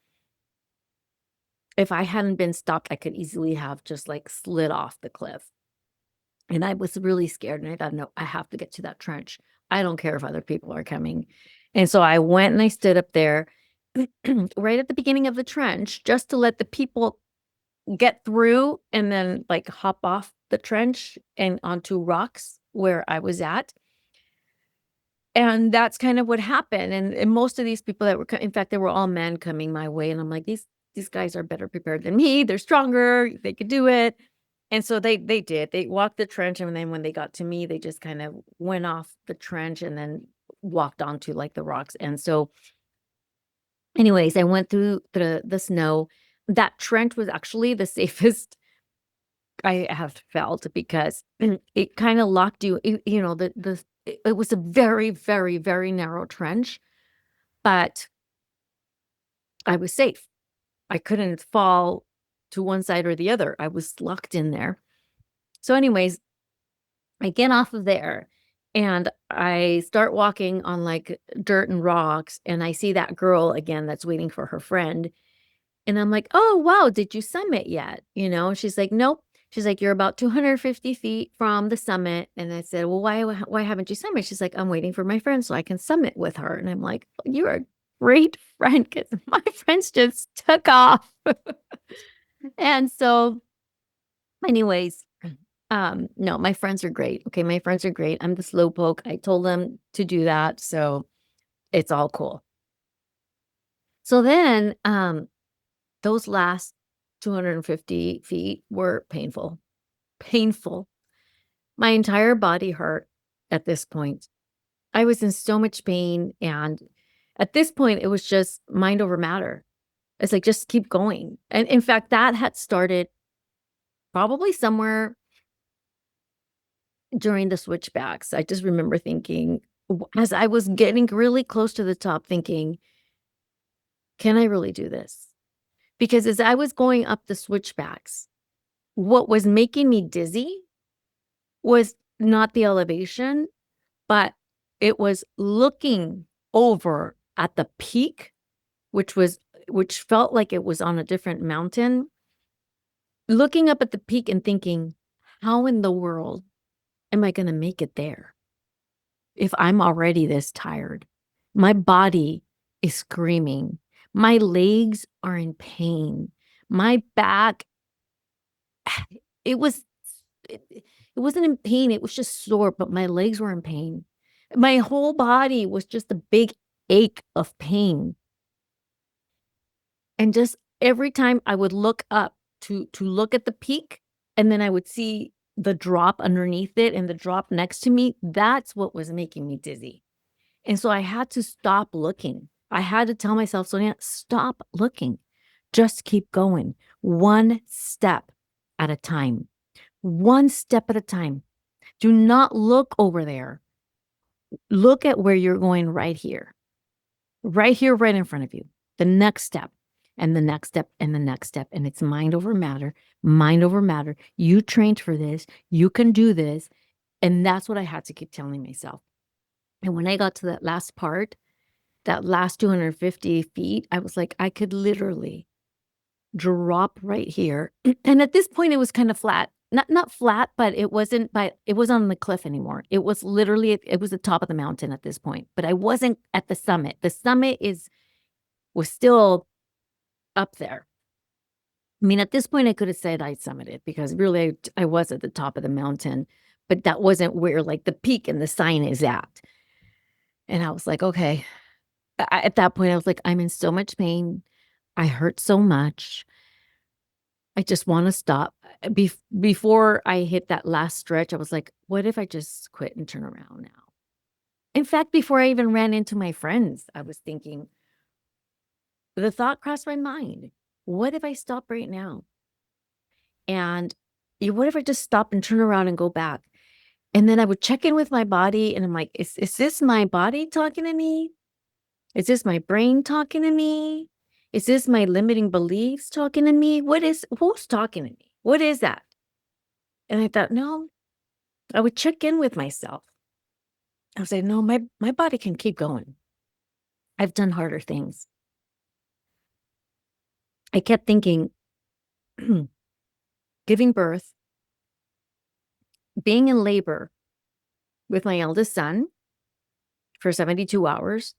if I hadn't been stopped, I could easily have just, like, slid off the cliff, and I was really scared, and I thought, "No, I have to get to that trench. I don't care if other people are coming." And so I went and I stood up there right at the beginning of the trench just to let the people get through and then, like, hop off the trench and onto rocks where I was at, and that's kind of what happened, and most of these people that were co in fact, they were all men coming my way, and I'm like, "These guys are better prepared than me, they're stronger, they could do it," and so they did, they walked the trench, and then when they got to me, they just kind of went off the trench and then walked onto, like, the rocks, and so anyways, I went through the snow. That trench was actually the safest I have felt because it kinda locked you you know, the it was a very, very, very narrow trench, but I was safe. I couldn't fall to one side or the other. I was locked in there. So anyways, I get off of there and I start walking on, like, dirt and rocks, and I see that girl again that's waiting for her friend. And I'm like, "Oh, wow, did you summit yet?" You know? She's like, "Nope." She's like, "You're about 250 feet from the summit." And I said, "Well, why haven't you summit?" She's like, "I'm waiting for my friend so I can summit with her." And I'm like, "You're a great friend because my friends just took off." And so, anyways, no, my friends are great. Okay, my friends are great. I'm the slowpoke. I told them to do that, so it's all cool. So then, those last 250 feet were painful. Painful. My entire body hurt at this point. I was in so much pain, and at this point, it was just mind over matter. It's like, just keep going, and in fact, that had started probably somewhere during the switchbacks. I just remember thinking, as I was getting really close to the top, thinking, "Can I really do this?" Because as I was going up the switchbacks, what was making me dizzy was not the elevation, but it was looking over at the peak, which felt like it was on a different mountain, looking up at the peak and thinking, "How in the world am I gonna make it there if I'm already this tired?" My body is screaming. My legs are in pain. My back It was it wasn't in pain, it was just sore, but my legs were in pain. My whole body was just a big ache of pain, and just every time I would look up to look at the peak, and then I would see the drop underneath it and the drop next to me, that's what was making me dizzy, and so I had to stop looking. I had to tell myself, "Sonia, stop looking. Just keep going, one step at a time." One step at a time. Do not look over there. Look at where you're going right here, right in front of you. The next step and the next step and the next step. And it's mind over matter, mind over matter. You trained for this. You can do this. And that's what I had to keep telling myself. And when I got to that last part, that last 250 feet, I was like, I could literally drop right here. And at this point, it was kind of flat. Not flat, but it wasn't on the cliff anymore. It was literally it was the top of the mountain at this point, but I wasn't at the summit. The summit was still up there. I mean, at this point, I could have said I summited because really I was at the top of the mountain, but that wasn't where like the peak and the sign is at. And I was like, okay. At that point, I was like, I'm in so much pain. I hurt so much. I just wanna stop. Before I hit that last stretch, I was like, "What if I just quit and turn around now?" In fact, before I even ran into my friends, I was thinking the thought crossed my mind, "What if I stop right now? And what if I just stop and turn around and go back?" And then I would check in with my body, and I'm like, "Is this my body talking to me? Is this my brain talking to me? Is this my limiting beliefs talking to me? Who's talking to me? What is that?" And I thought, "No." I would check in with myself. I would say, "No, my body can keep going. I've done harder things." I kept thinking, giving birth, being in labor with my eldest son for 72 hours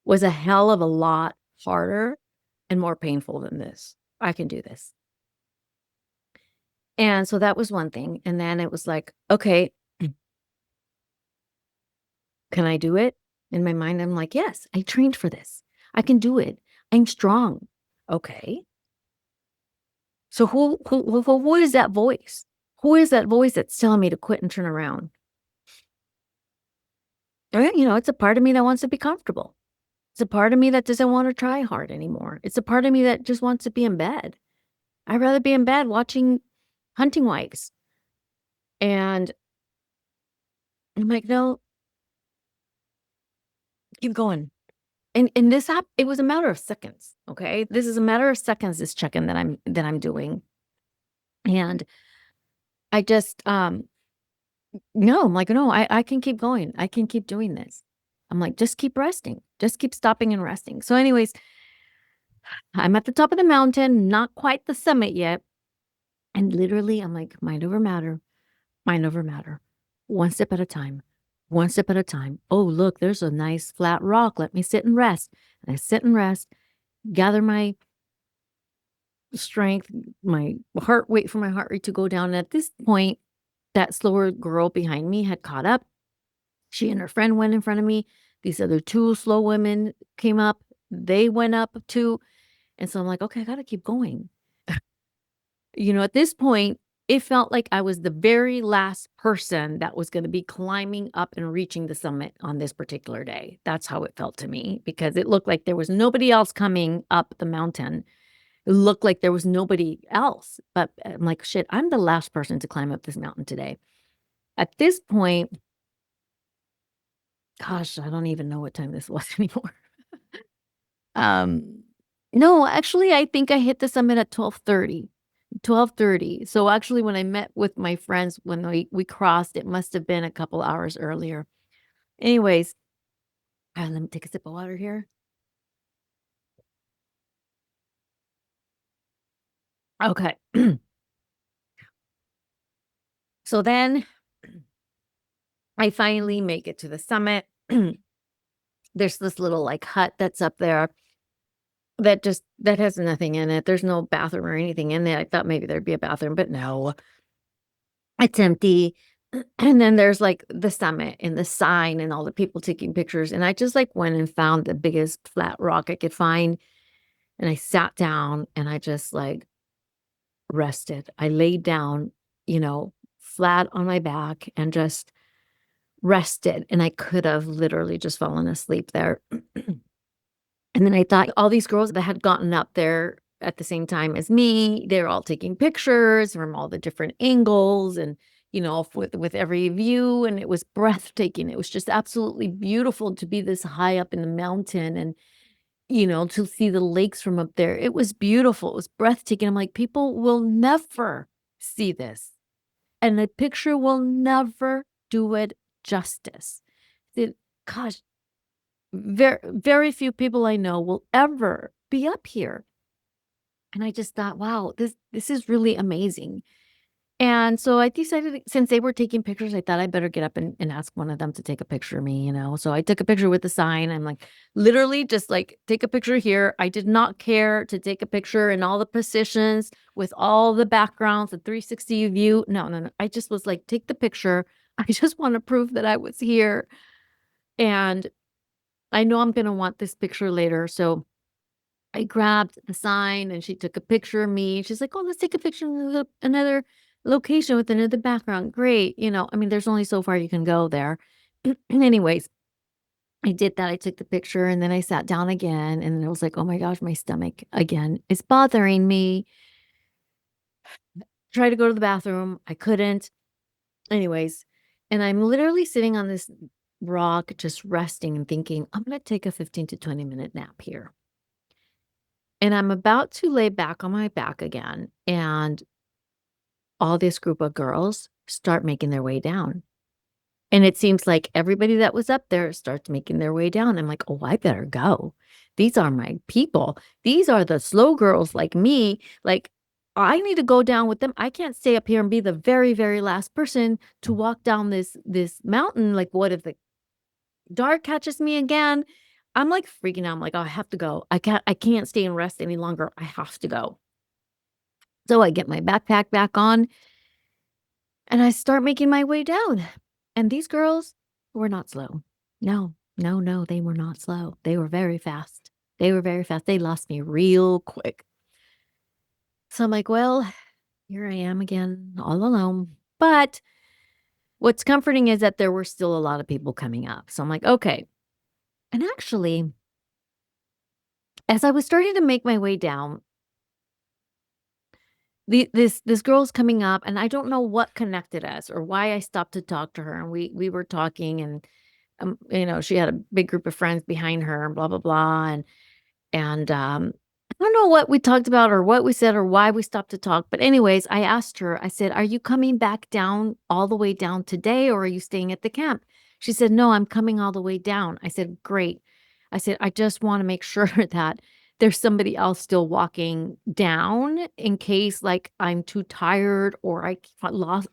was a hell of a lot harder and more painful than this. I can do this. And so that was one thing. And then it was like, okay, can I do it? In my mind, I'm like, yes, I trained for this. I can do it. I'm strong. Okay. So who is that voice? Who is that voice that's telling me to quit and turn around? It's a part of me that wants to be comfortable. It's a part of me that doesn't want to try hard anymore. It's a part of me that just wants to be in bed. I'd rather be in bed watching hunting wives. And I'm like, no, keep going. And this it was a matter of seconds. Okay. This is a matter of seconds, this check-in that I'm doing. And I just no, I'm like, "No, I can keep going. I can keep doing this." I'm like, "Just keep resting. Just keep stopping and resting." So anyways, I'm at the top of the mountain, not quite the summit yet, and literally, I'm like, "Mind over matter, mind over matter. One step at a time, one step at a time. Oh, look, there's a nice flat rock. Let me sit and rest." And I sit and rest, gather my strength, wait for my heart rate to go down. And at this point, that slower girl behind me had caught up. She and her friend went in front of me. These other 2 slow women came up. They went up too. And so I'm like, "Okay, I gotta keep going." At this point, it felt like I was the very last person that was gonna be climbing up and reaching the summit on this particular day. That's how it felt to me because it looked like there was nobody else coming up the mountain. It looked like there was nobody else. But I'm like, "Shit, I'm the last person to climb up this mountain today." At this point, gosh, I don't even know what time this was anymore. Um, no, actually, I think I hit the summit at 12:30. 12:30. So, actually, when I met with my friends, when we crossed, it must have been a couple hours earlier. Anyways, let me take a sip of water here. Okay. So then I finally make it to the summit. There's this little, like, hut that's up there, that has nothing in it. There's no bathroom or anything in it. I thought maybe there'd be a bathroom, but no, it's empty. And then there's like the summit and the sign and all the people taking pictures. And I just like went and found the biggest flat rock I could find. And I sat down and I just like rested. I laid down, flat on my back and just rested. And I could have literally just fallen asleep there. And then I thought all these girls that had gotten up there at the same time as me, they're all taking pictures from all the different angles and, with every view. And it was breathtaking. It was just absolutely beautiful to be this high up in the mountain and, to see the lakes from up there. It was beautiful. It was breathtaking. I'm like, people will never see this. And the picture will never do it justice. It, gosh, very few people I know will ever be up here. And I just thought, wow, this is really amazing. And so I decided since they were taking pictures, I thought I better get up and ask one of them to take a picture of me. So I took a picture with the sign. I'm like, literally just like take a picture here. I did not care to take a picture in all the positions with all the backgrounds, the 360 view. No, no, no. I just was like, take the picture. I just want to prove that I was here. And I know I'm going to want this picture later. So I grabbed the sign and she took a picture of me. She's like, "Oh, let's take a picture in another location with another background." Great. I mean, there's only so far you can go there. And anyways, I did that. I took the picture and then I sat down again. And then I was like, oh my gosh, my stomach again is bothering me. Tried to go to the bathroom. I couldn't. Anyways, and I'm literally sitting on this rock, just resting and thinking, I'm going to take a 15 to 20-minute nap here. And I'm about to lay back on my back again, and all this group of girls start making their way down. And it seems like everybody that was up there starts making their way down. I'm like, oh, I better go. These are my people. These are the slow girls like me. Like, I need to go down with them. I can't stay up here and be the very, very last person to walk down this mountain. Like, what if the dark catches me again? I'm like freaking out. I'm like, oh, I have to go. I can't stay and rest any longer. I have to go. So I get my backpack back on and I start making my way down. And these girls were not slow. No, no, no, they were not slow. They were very fast. They were very fast. They lost me real quick. So I'm like, well, here I am again, all alone. But what's comforting is that there were still a lot of people coming up. So I'm like, okay. And actually, as I was starting to make my way down, this girl's coming up, and I don't know what connected us or why I stopped to talk to her. And we were talking, and she had a big group of friends behind her, and blah blah blah, and I don't know what we talked about or what we said or why we stopped to talk. But anyways, I asked her. I said, "Are you coming back down all the way down today, or are you staying at the camp?" She said, "No, I'm coming all the way down." I said, "Great." I said, "I just want to make sure that there's somebody else still walking down in case like I'm too tired or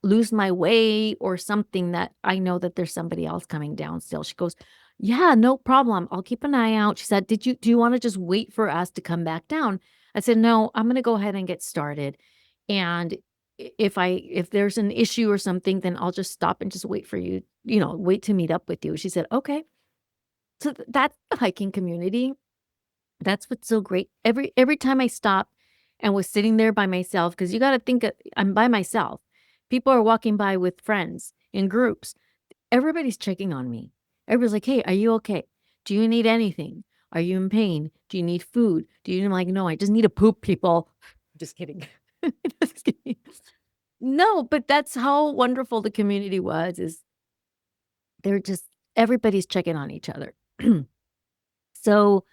lose my way or something, that I know that there's somebody else coming down still." She goes, "Yeah, no problem. I'll keep an eye out." She said, Do you want to just wait for us to come back down?" I said, "No, I'm going to go ahead and get started. And if there's an issue or something, then I'll just stop and just wait for you, wait to meet up with you." She said, "Okay." So that's the hiking community. That's what's so great. Every time I stopped and was sitting there by myself, because you got to think I'm by myself. People are walking by with friends in groups. Everybody's checking on me. Everybody's like, "Hey, are you okay? Do you need anything? Are you in pain? Do you need food? Do you?" I'm like, "No, I just need to poop, people." Just kidding. Just kidding. No, but that's how wonderful the community was, is they're just everybody's checking on each other. So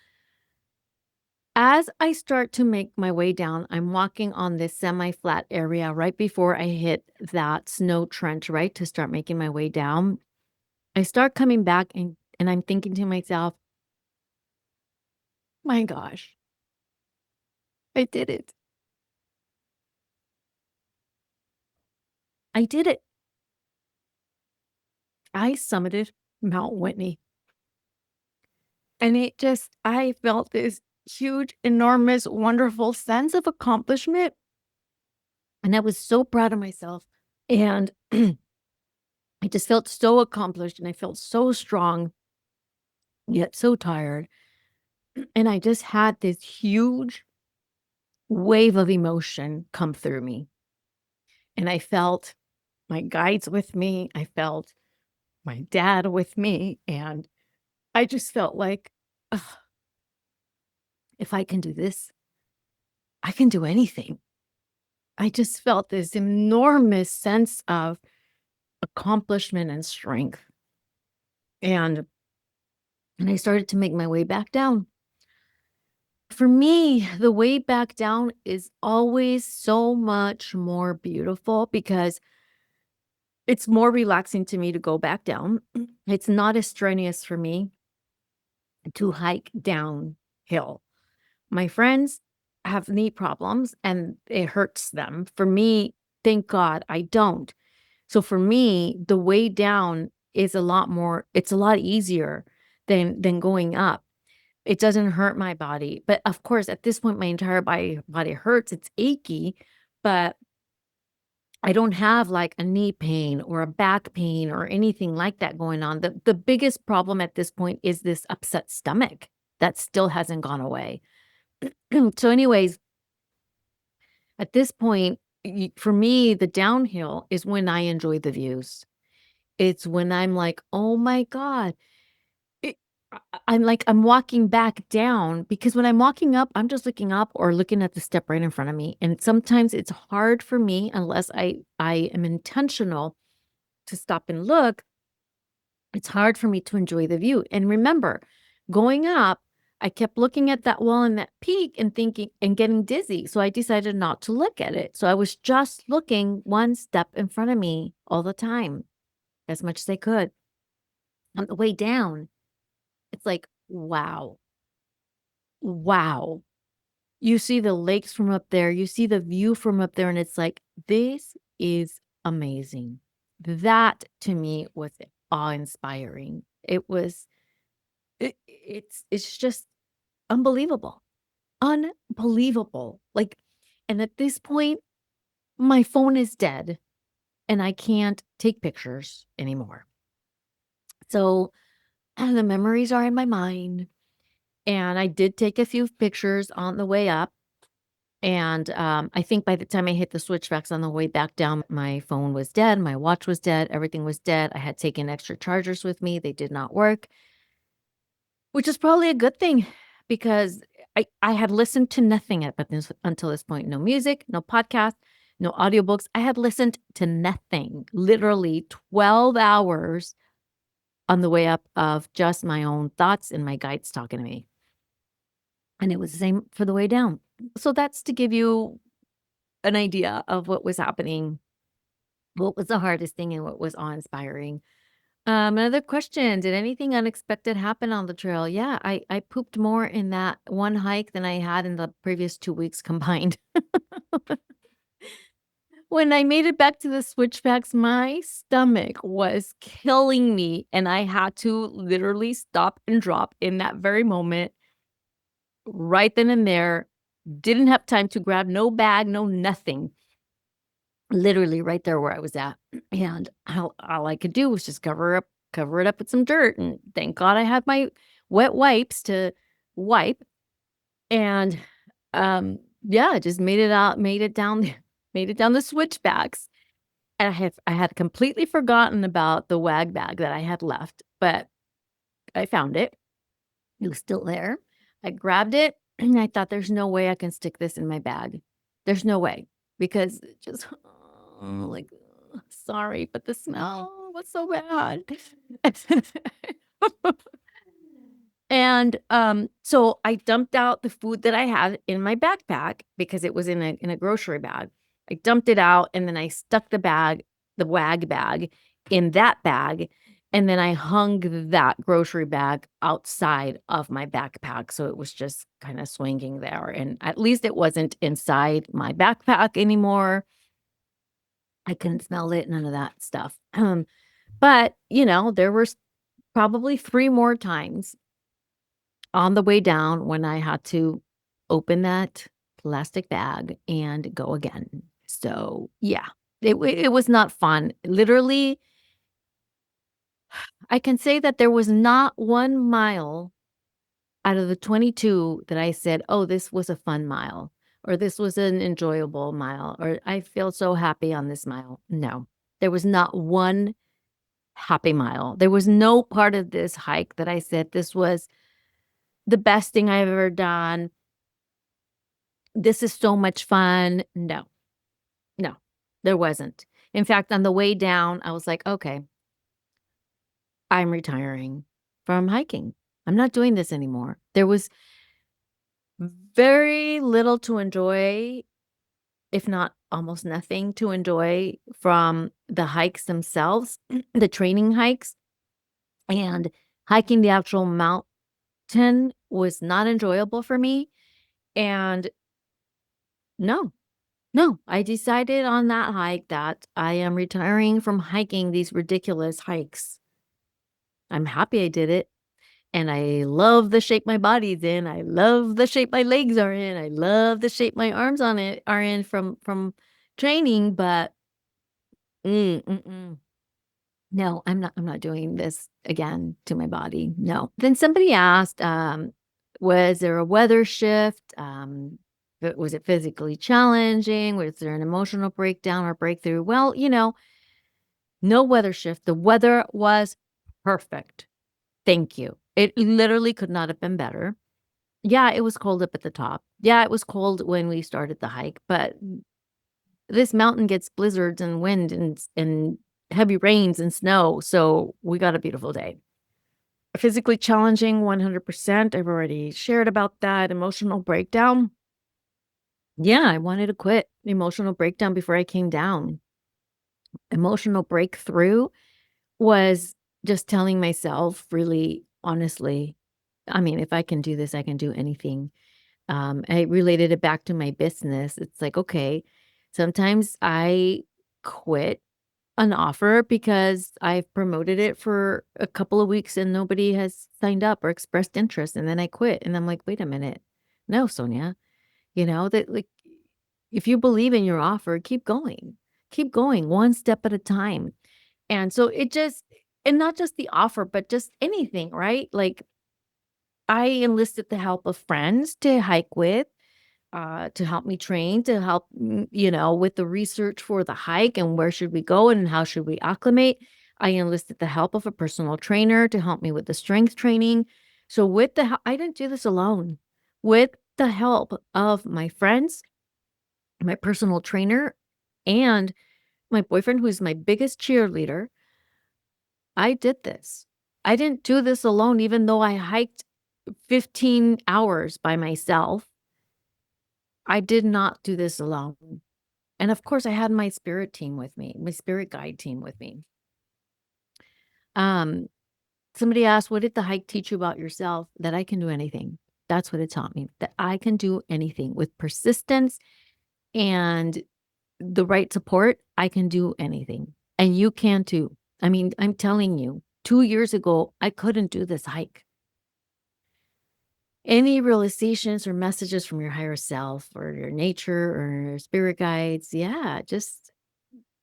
as I start to make my way down, I'm walking on this semi-flat area right before I hit that snow trench, right, to start making my way down. I start coming back and I'm thinking to myself, my gosh, I did it. I did it. I summited Mount Whitney. And I felt this. huge, enormous, wonderful sense of accomplishment. And I was so proud of myself. And I just felt so accomplished and I felt so strong, yet so tired. And I just had this huge wave of emotion come through me. And I felt my guides with me. I felt my dad with me. And I just felt like, "Ugh, if I can do this, I can do anything." I just felt this enormous sense of accomplishment and strength. And I started to make my way back down. For me, the way back down is always so much more beautiful because it's more relaxing to me to go back down. It's not as strenuous for me to hike downhill. My friends have knee problems and it hurts them. For me, thank God I don't. So for me, the way down is it's a lot easier than going up. It doesn't hurt my body. But of course, at this point, my entire body hurts. It's achy, but I don't have like a knee pain or a back pain or anything like that going on. The biggest problem at this point is this upset stomach that still hasn't gone away. So anyways, at this point, for me, the downhill is when I enjoy the views. It's when I'm like, "Oh my god." It I'm like, I'm walking back down because when I'm walking up, I'm just looking up or looking at the step right in front of me, and sometimes it's hard for me unless I am intentional to stop and look. It's hard for me to enjoy the view, and remember, going up, I kept looking at that wall and that peak and thinking and getting dizzy, so I decided not to look at it, so I was just looking one step in front of me all the time, as much as I could. On the way down, it's like, wow, wow. You see the lakes from up there, you see the view from up there, and it's like, this is amazing. That to me was awe-inspiring. It's just unbelievable. Unbelievable. Like, and at this point, my phone is dead and I can't take pictures anymore. So the memories are in my mind. And I did take a few pictures on the way up. And I think by the time I hit the switchbacks on the way back down, my phone was dead. My watch was dead. Everything was dead. I had taken extra chargers with me. They did not work, which is probably a good thing because I had listened to nothing until this point. No music, no podcast, no audiobooks. I had listened to nothing, literally 12 hours on the way up of just my own thoughts and my guides talking to me. And it was the same for the way down. So that's to give you an idea of what was happening, what was the hardest thing, and what was awe-inspiring. Another question, did anything unexpected happen on the trail? Yeah, I pooped more in that one hike than I had in the previous 2 weeks combined. When I made it back to the switchbacks, my stomach was killing me, and I had to literally stop and drop in that very moment, right then and there. Didn't have time to grab no bag, no nothing. Literally right there where I was at, and all I could do was just cover it up with some dirt, and thank God I had my wet wipes to wipe, and, yeah, just made it down the switchbacks, and I had completely forgotten about the wag bag that I had left, but I found it. It was still there. I grabbed it, and I thought, "There's no way I can stick this in my bag. There's no way," because it just like, sorry, but the smell was so bad. And, so I dumped out the food that I had in my backpack because it was in a grocery bag. I dumped it out, and then I stuck the wag bag in that bag, and then I hung that grocery bag outside of my backpack, so it was just kinda swinging there, and at least it wasn't inside my backpack anymore. I couldn't smell it, none of that stuff. But, there were probably 3 more times on the way down when I had to open that plastic bag and go again. So, yeah, it was not fun. Literally, I can say that there was not 1 mile out of the 22 that I said, "Oh, this was a fun mile," or "This was an enjoyable mile," or "I feel so happy on this mile." No, there was not 1 happy mile. There was no part of this hike that I said, "This was the best thing I've ever done. This is so much fun." No, no, there wasn't. In fact, on the way down, I was like, "Okay, I'm retiring from hiking. I'm not doing this anymore." There was very little to enjoy, if not almost nothing to enjoy from the hikes themselves, the training hikes, and hiking the actual mountain was not enjoyable for me. And no, no, I decided on that hike that I am retiring from hiking these ridiculous hikes. I'm happy I did it. And I love the shape my body's in. I love the shape my legs are in. I love the shape my arms on it are in from training, but mm-mm. No, I'm not doing this again to my body, no. Then somebody asked, was there a weather shift? Was it physically challenging? Was there an emotional breakdown or breakthrough? Well, no weather shift. The weather was perfect. Thank you. It literally could not have been better. Yeah, it was cold up at the top. Yeah, it was cold when we started the hike, but this mountain gets blizzards and wind and heavy rains and snow, so we got a beautiful day. Physically challenging, 100%. I've already shared about that. Emotional breakdown. Yeah, I wanted to quit. Emotional breakdown before I came down. Emotional breakthrough was just telling myself really honestly, I mean, if I can do this, I can do anything. I related it back to my business. It's like, okay, sometimes I quit an offer because I've promoted it for a couple of weeks and nobody has signed up or expressed interest. And then I quit. And I'm like, wait a minute. No, Sonia, that like if you believe in your offer, keep going one step at a time. And so and not just the offer, but just anything, right? Like I enlisted the help of friends to hike with, to help me train, to help, with the research for the hike and where should we go and how should we acclimate. I enlisted the help of a personal trainer to help me with the strength training. So I didn't do this alone. With the help of my friends, my personal trainer, and my boyfriend, who's my biggest cheerleader, I did this. I didn't do this alone, even though I hiked 15 hours by myself. I did not do this alone. And of course, I had my spirit team with me, my spirit guide team with me. Um, Somebody asked, "What did the hike teach you about yourself?" That I can do anything. That's what it taught me, that I can do anything with persistence and the right support. I can do anything. And you can too. I mean, I'm telling you, 2 years ago, I couldn't do this hike. Any realizations or messages from your higher self or your nature or your spirit guides? Yeah,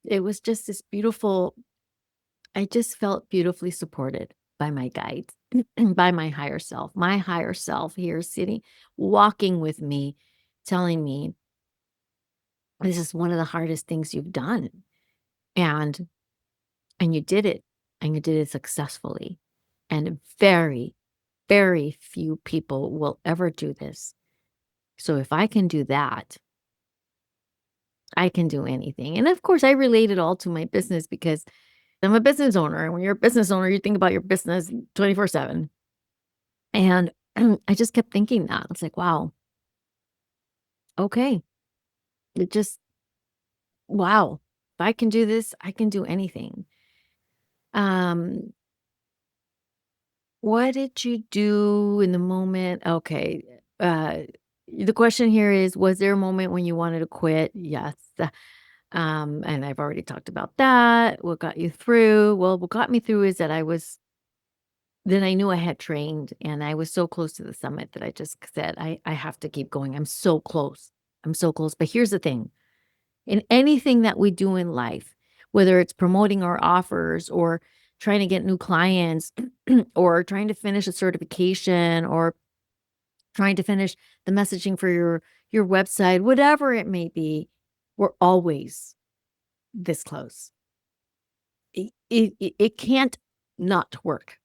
it was just this beautiful. I just felt beautifully supported by my guides, by my higher self. My higher self here sitting, walking with me, telling me, "This is one of the hardest things you've done. And and you did it, and you did it successfully. And very, very few people will ever do this. So if I can do that, I can do anything." And of course, I relate it all to my business because I'm a business owner. And when you're a business owner, you think about your business 24/7. And I just kept thinking that. I was like, wow, okay. It just, wow. If I can do this, I can do anything. Um, what did you do in the moment? Okay. The question here is, was there a moment when you wanted to quit? Yes. And I've already talked about that. What got you through? Well, what got me through is that I was then I knew I had trained, and I was so close to the summit that I just said, I have to keep going. I'm so close. I'm so close. But here's the thing, in anything that we do in life, whether it's promoting our offers or trying to get new clients or trying to finish a certification or trying to finish the messaging for your website, whatever it may be, we're always this close. It can't not work.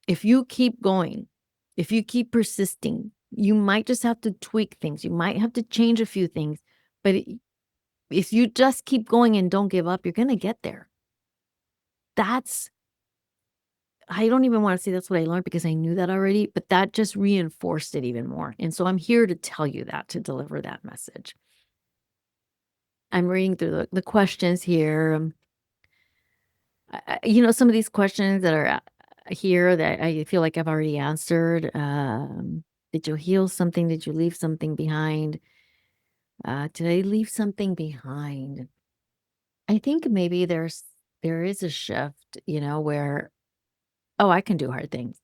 If you keep going, if you keep persisting, you might just have to tweak things. You might have to change a few things, but if you just keep going and don't give up, you're going to get there. That's I don't even want to say that's what I learned because I knew that already, but that just reinforced it even more. And so I'm here to tell you that, to deliver that message. I'm reading through the questions here. Some of these questions that are here that I feel like I've already answered. Did you heal something? Did you leave something behind? Did I leave something behind? I think maybe there is a shift, where, oh, I can do hard things,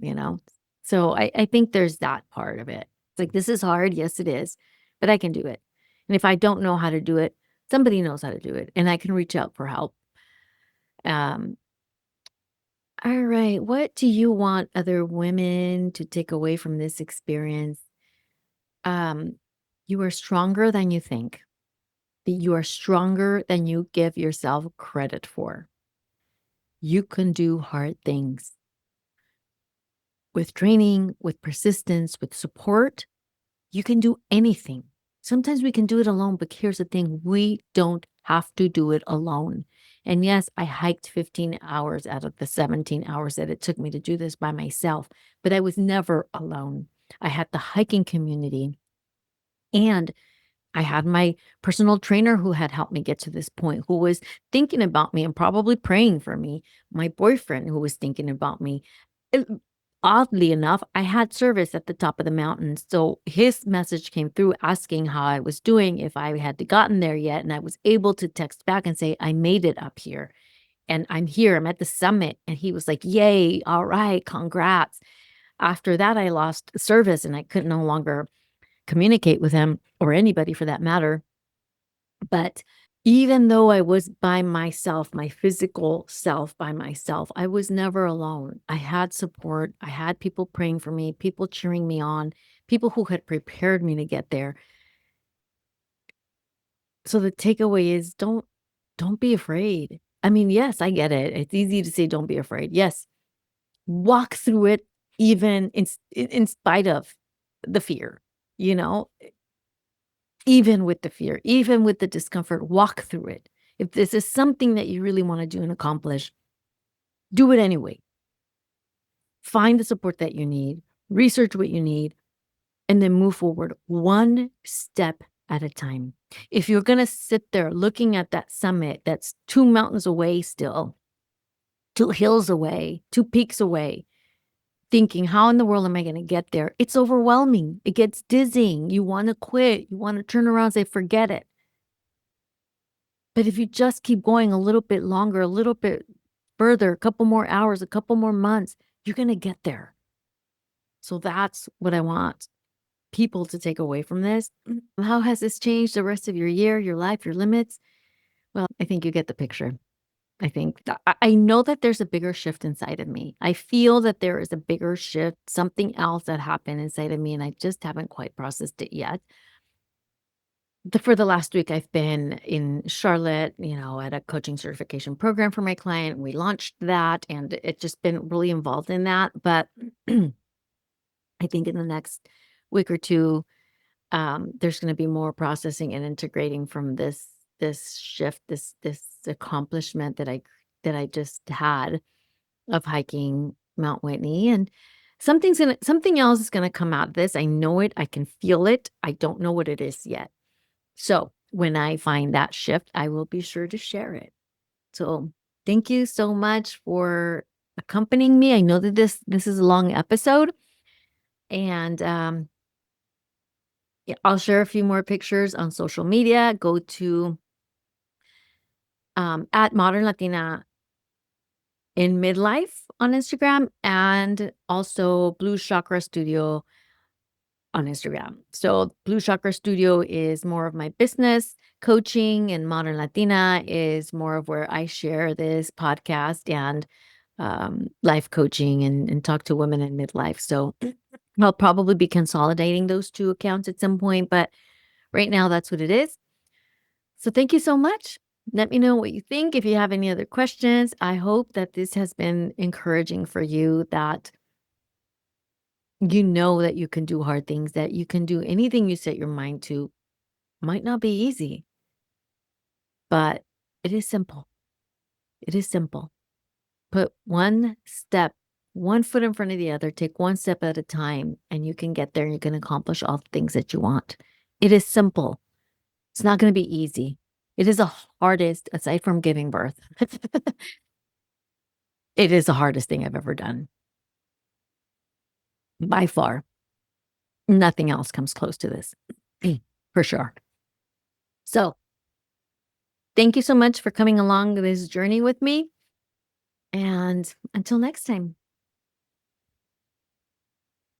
you know? So I think there's that part of it. It's like, this is hard. Yes, it is, but I can do it. And if I don't know how to do it, somebody knows how to do it, and I can reach out for help. Um, all right. What do you want other women to take away from this experience? Um, you are stronger than you think. You are stronger than you give yourself credit for. You can do hard things with training, with persistence, with support. You can do anything. Sometimes we can do it alone, but here's the thing, we don't have to do it alone. And yes, I hiked 15 hours out of the 17 hours that it took me to do this by myself, but I was never alone. I had the hiking community, and I had my personal trainer who had helped me get to this point, who was thinking about me and probably praying for me, my boyfriend who was thinking about me. It- Oddly enough, I had service at the top of the mountain. So his message came through asking how I was doing, if I had gotten there yet. And I was able to text back and say, I made it up here and I'm here. I'm at the summit. And he was like, yay. All right. Congrats. After that, I lost service and I could no longer communicate with him or anybody for that matter. But even though I was by myself, my physical self by myself, I was never alone. I had support. I had people praying for me, people cheering me on, people who had prepared me to get there. So the takeaway is don't be afraid. I mean, yes, I get it. It's easy to say don't be afraid. Yes, walk through it even in spite of the fear, you know? Even with the fear, even with the discomfort, walk through it. If this is something that you really want to do and accomplish, do it anyway. Find the support that you need, research what you need, and then move forward one step at a time. If you're going to sit there looking at that summit that's 2 mountains away still, 2 hills away, 2 peaks away, thinking, how in the world am I going to get there? It's overwhelming. It gets dizzying. You want to quit. You want to turn around and say, forget it. But if you just keep going a little bit longer, a little bit further, a couple more hours, a couple more months, you're going to get there. So that's what I want people to take away from this. How has this changed the rest of your year, your life, your limits? Well, I think you get the picture. I know that there's a bigger shift inside of me. I feel that there is a bigger shift, something else that happened inside of me, and I just haven't quite processed it yet. For the last week, I've been in Charlotte, at a coaching certification program for my client. We launched that, and it's just been really involved in that. But I think in the next week or two, there's going to be more processing and integrating from this shift, this accomplishment that I just had of hiking Mount Whitney, and something else is gonna come out of this. I know it. I can feel it. I don't know what it is yet. So when I find that shift, I will be sure to share it. So thank you so much for accompanying me. I know that this is a long episode, and yeah, I'll share a few more pictures on social media. Go to at Modern Latina in Midlife on Instagram and also Blue Chakra Studio on Instagram. So Blue Chakra Studio is more of my business. Coaching and Modern Latina is more of where I share this podcast and life coaching and talk to women in midlife. So I'll probably be consolidating those two accounts at some point, but right now that's what it is. So thank you so much. Let me know what you think. If you have any other questions, I hope that this has been encouraging for you, that you know that you can do hard things, that you can do anything you set your mind to. Might not be easy, but it is simple. It is simple. Put one step, one foot in front of the other, take one step at a time, and you can get there and you can accomplish all the things that you want. It is simple. It's not going to be easy. It is the hardest, aside from giving birth. It is the hardest thing I've ever done by far. Nothing else comes close to this, for sure. So thank you so much for coming along this journey with me. And until next time.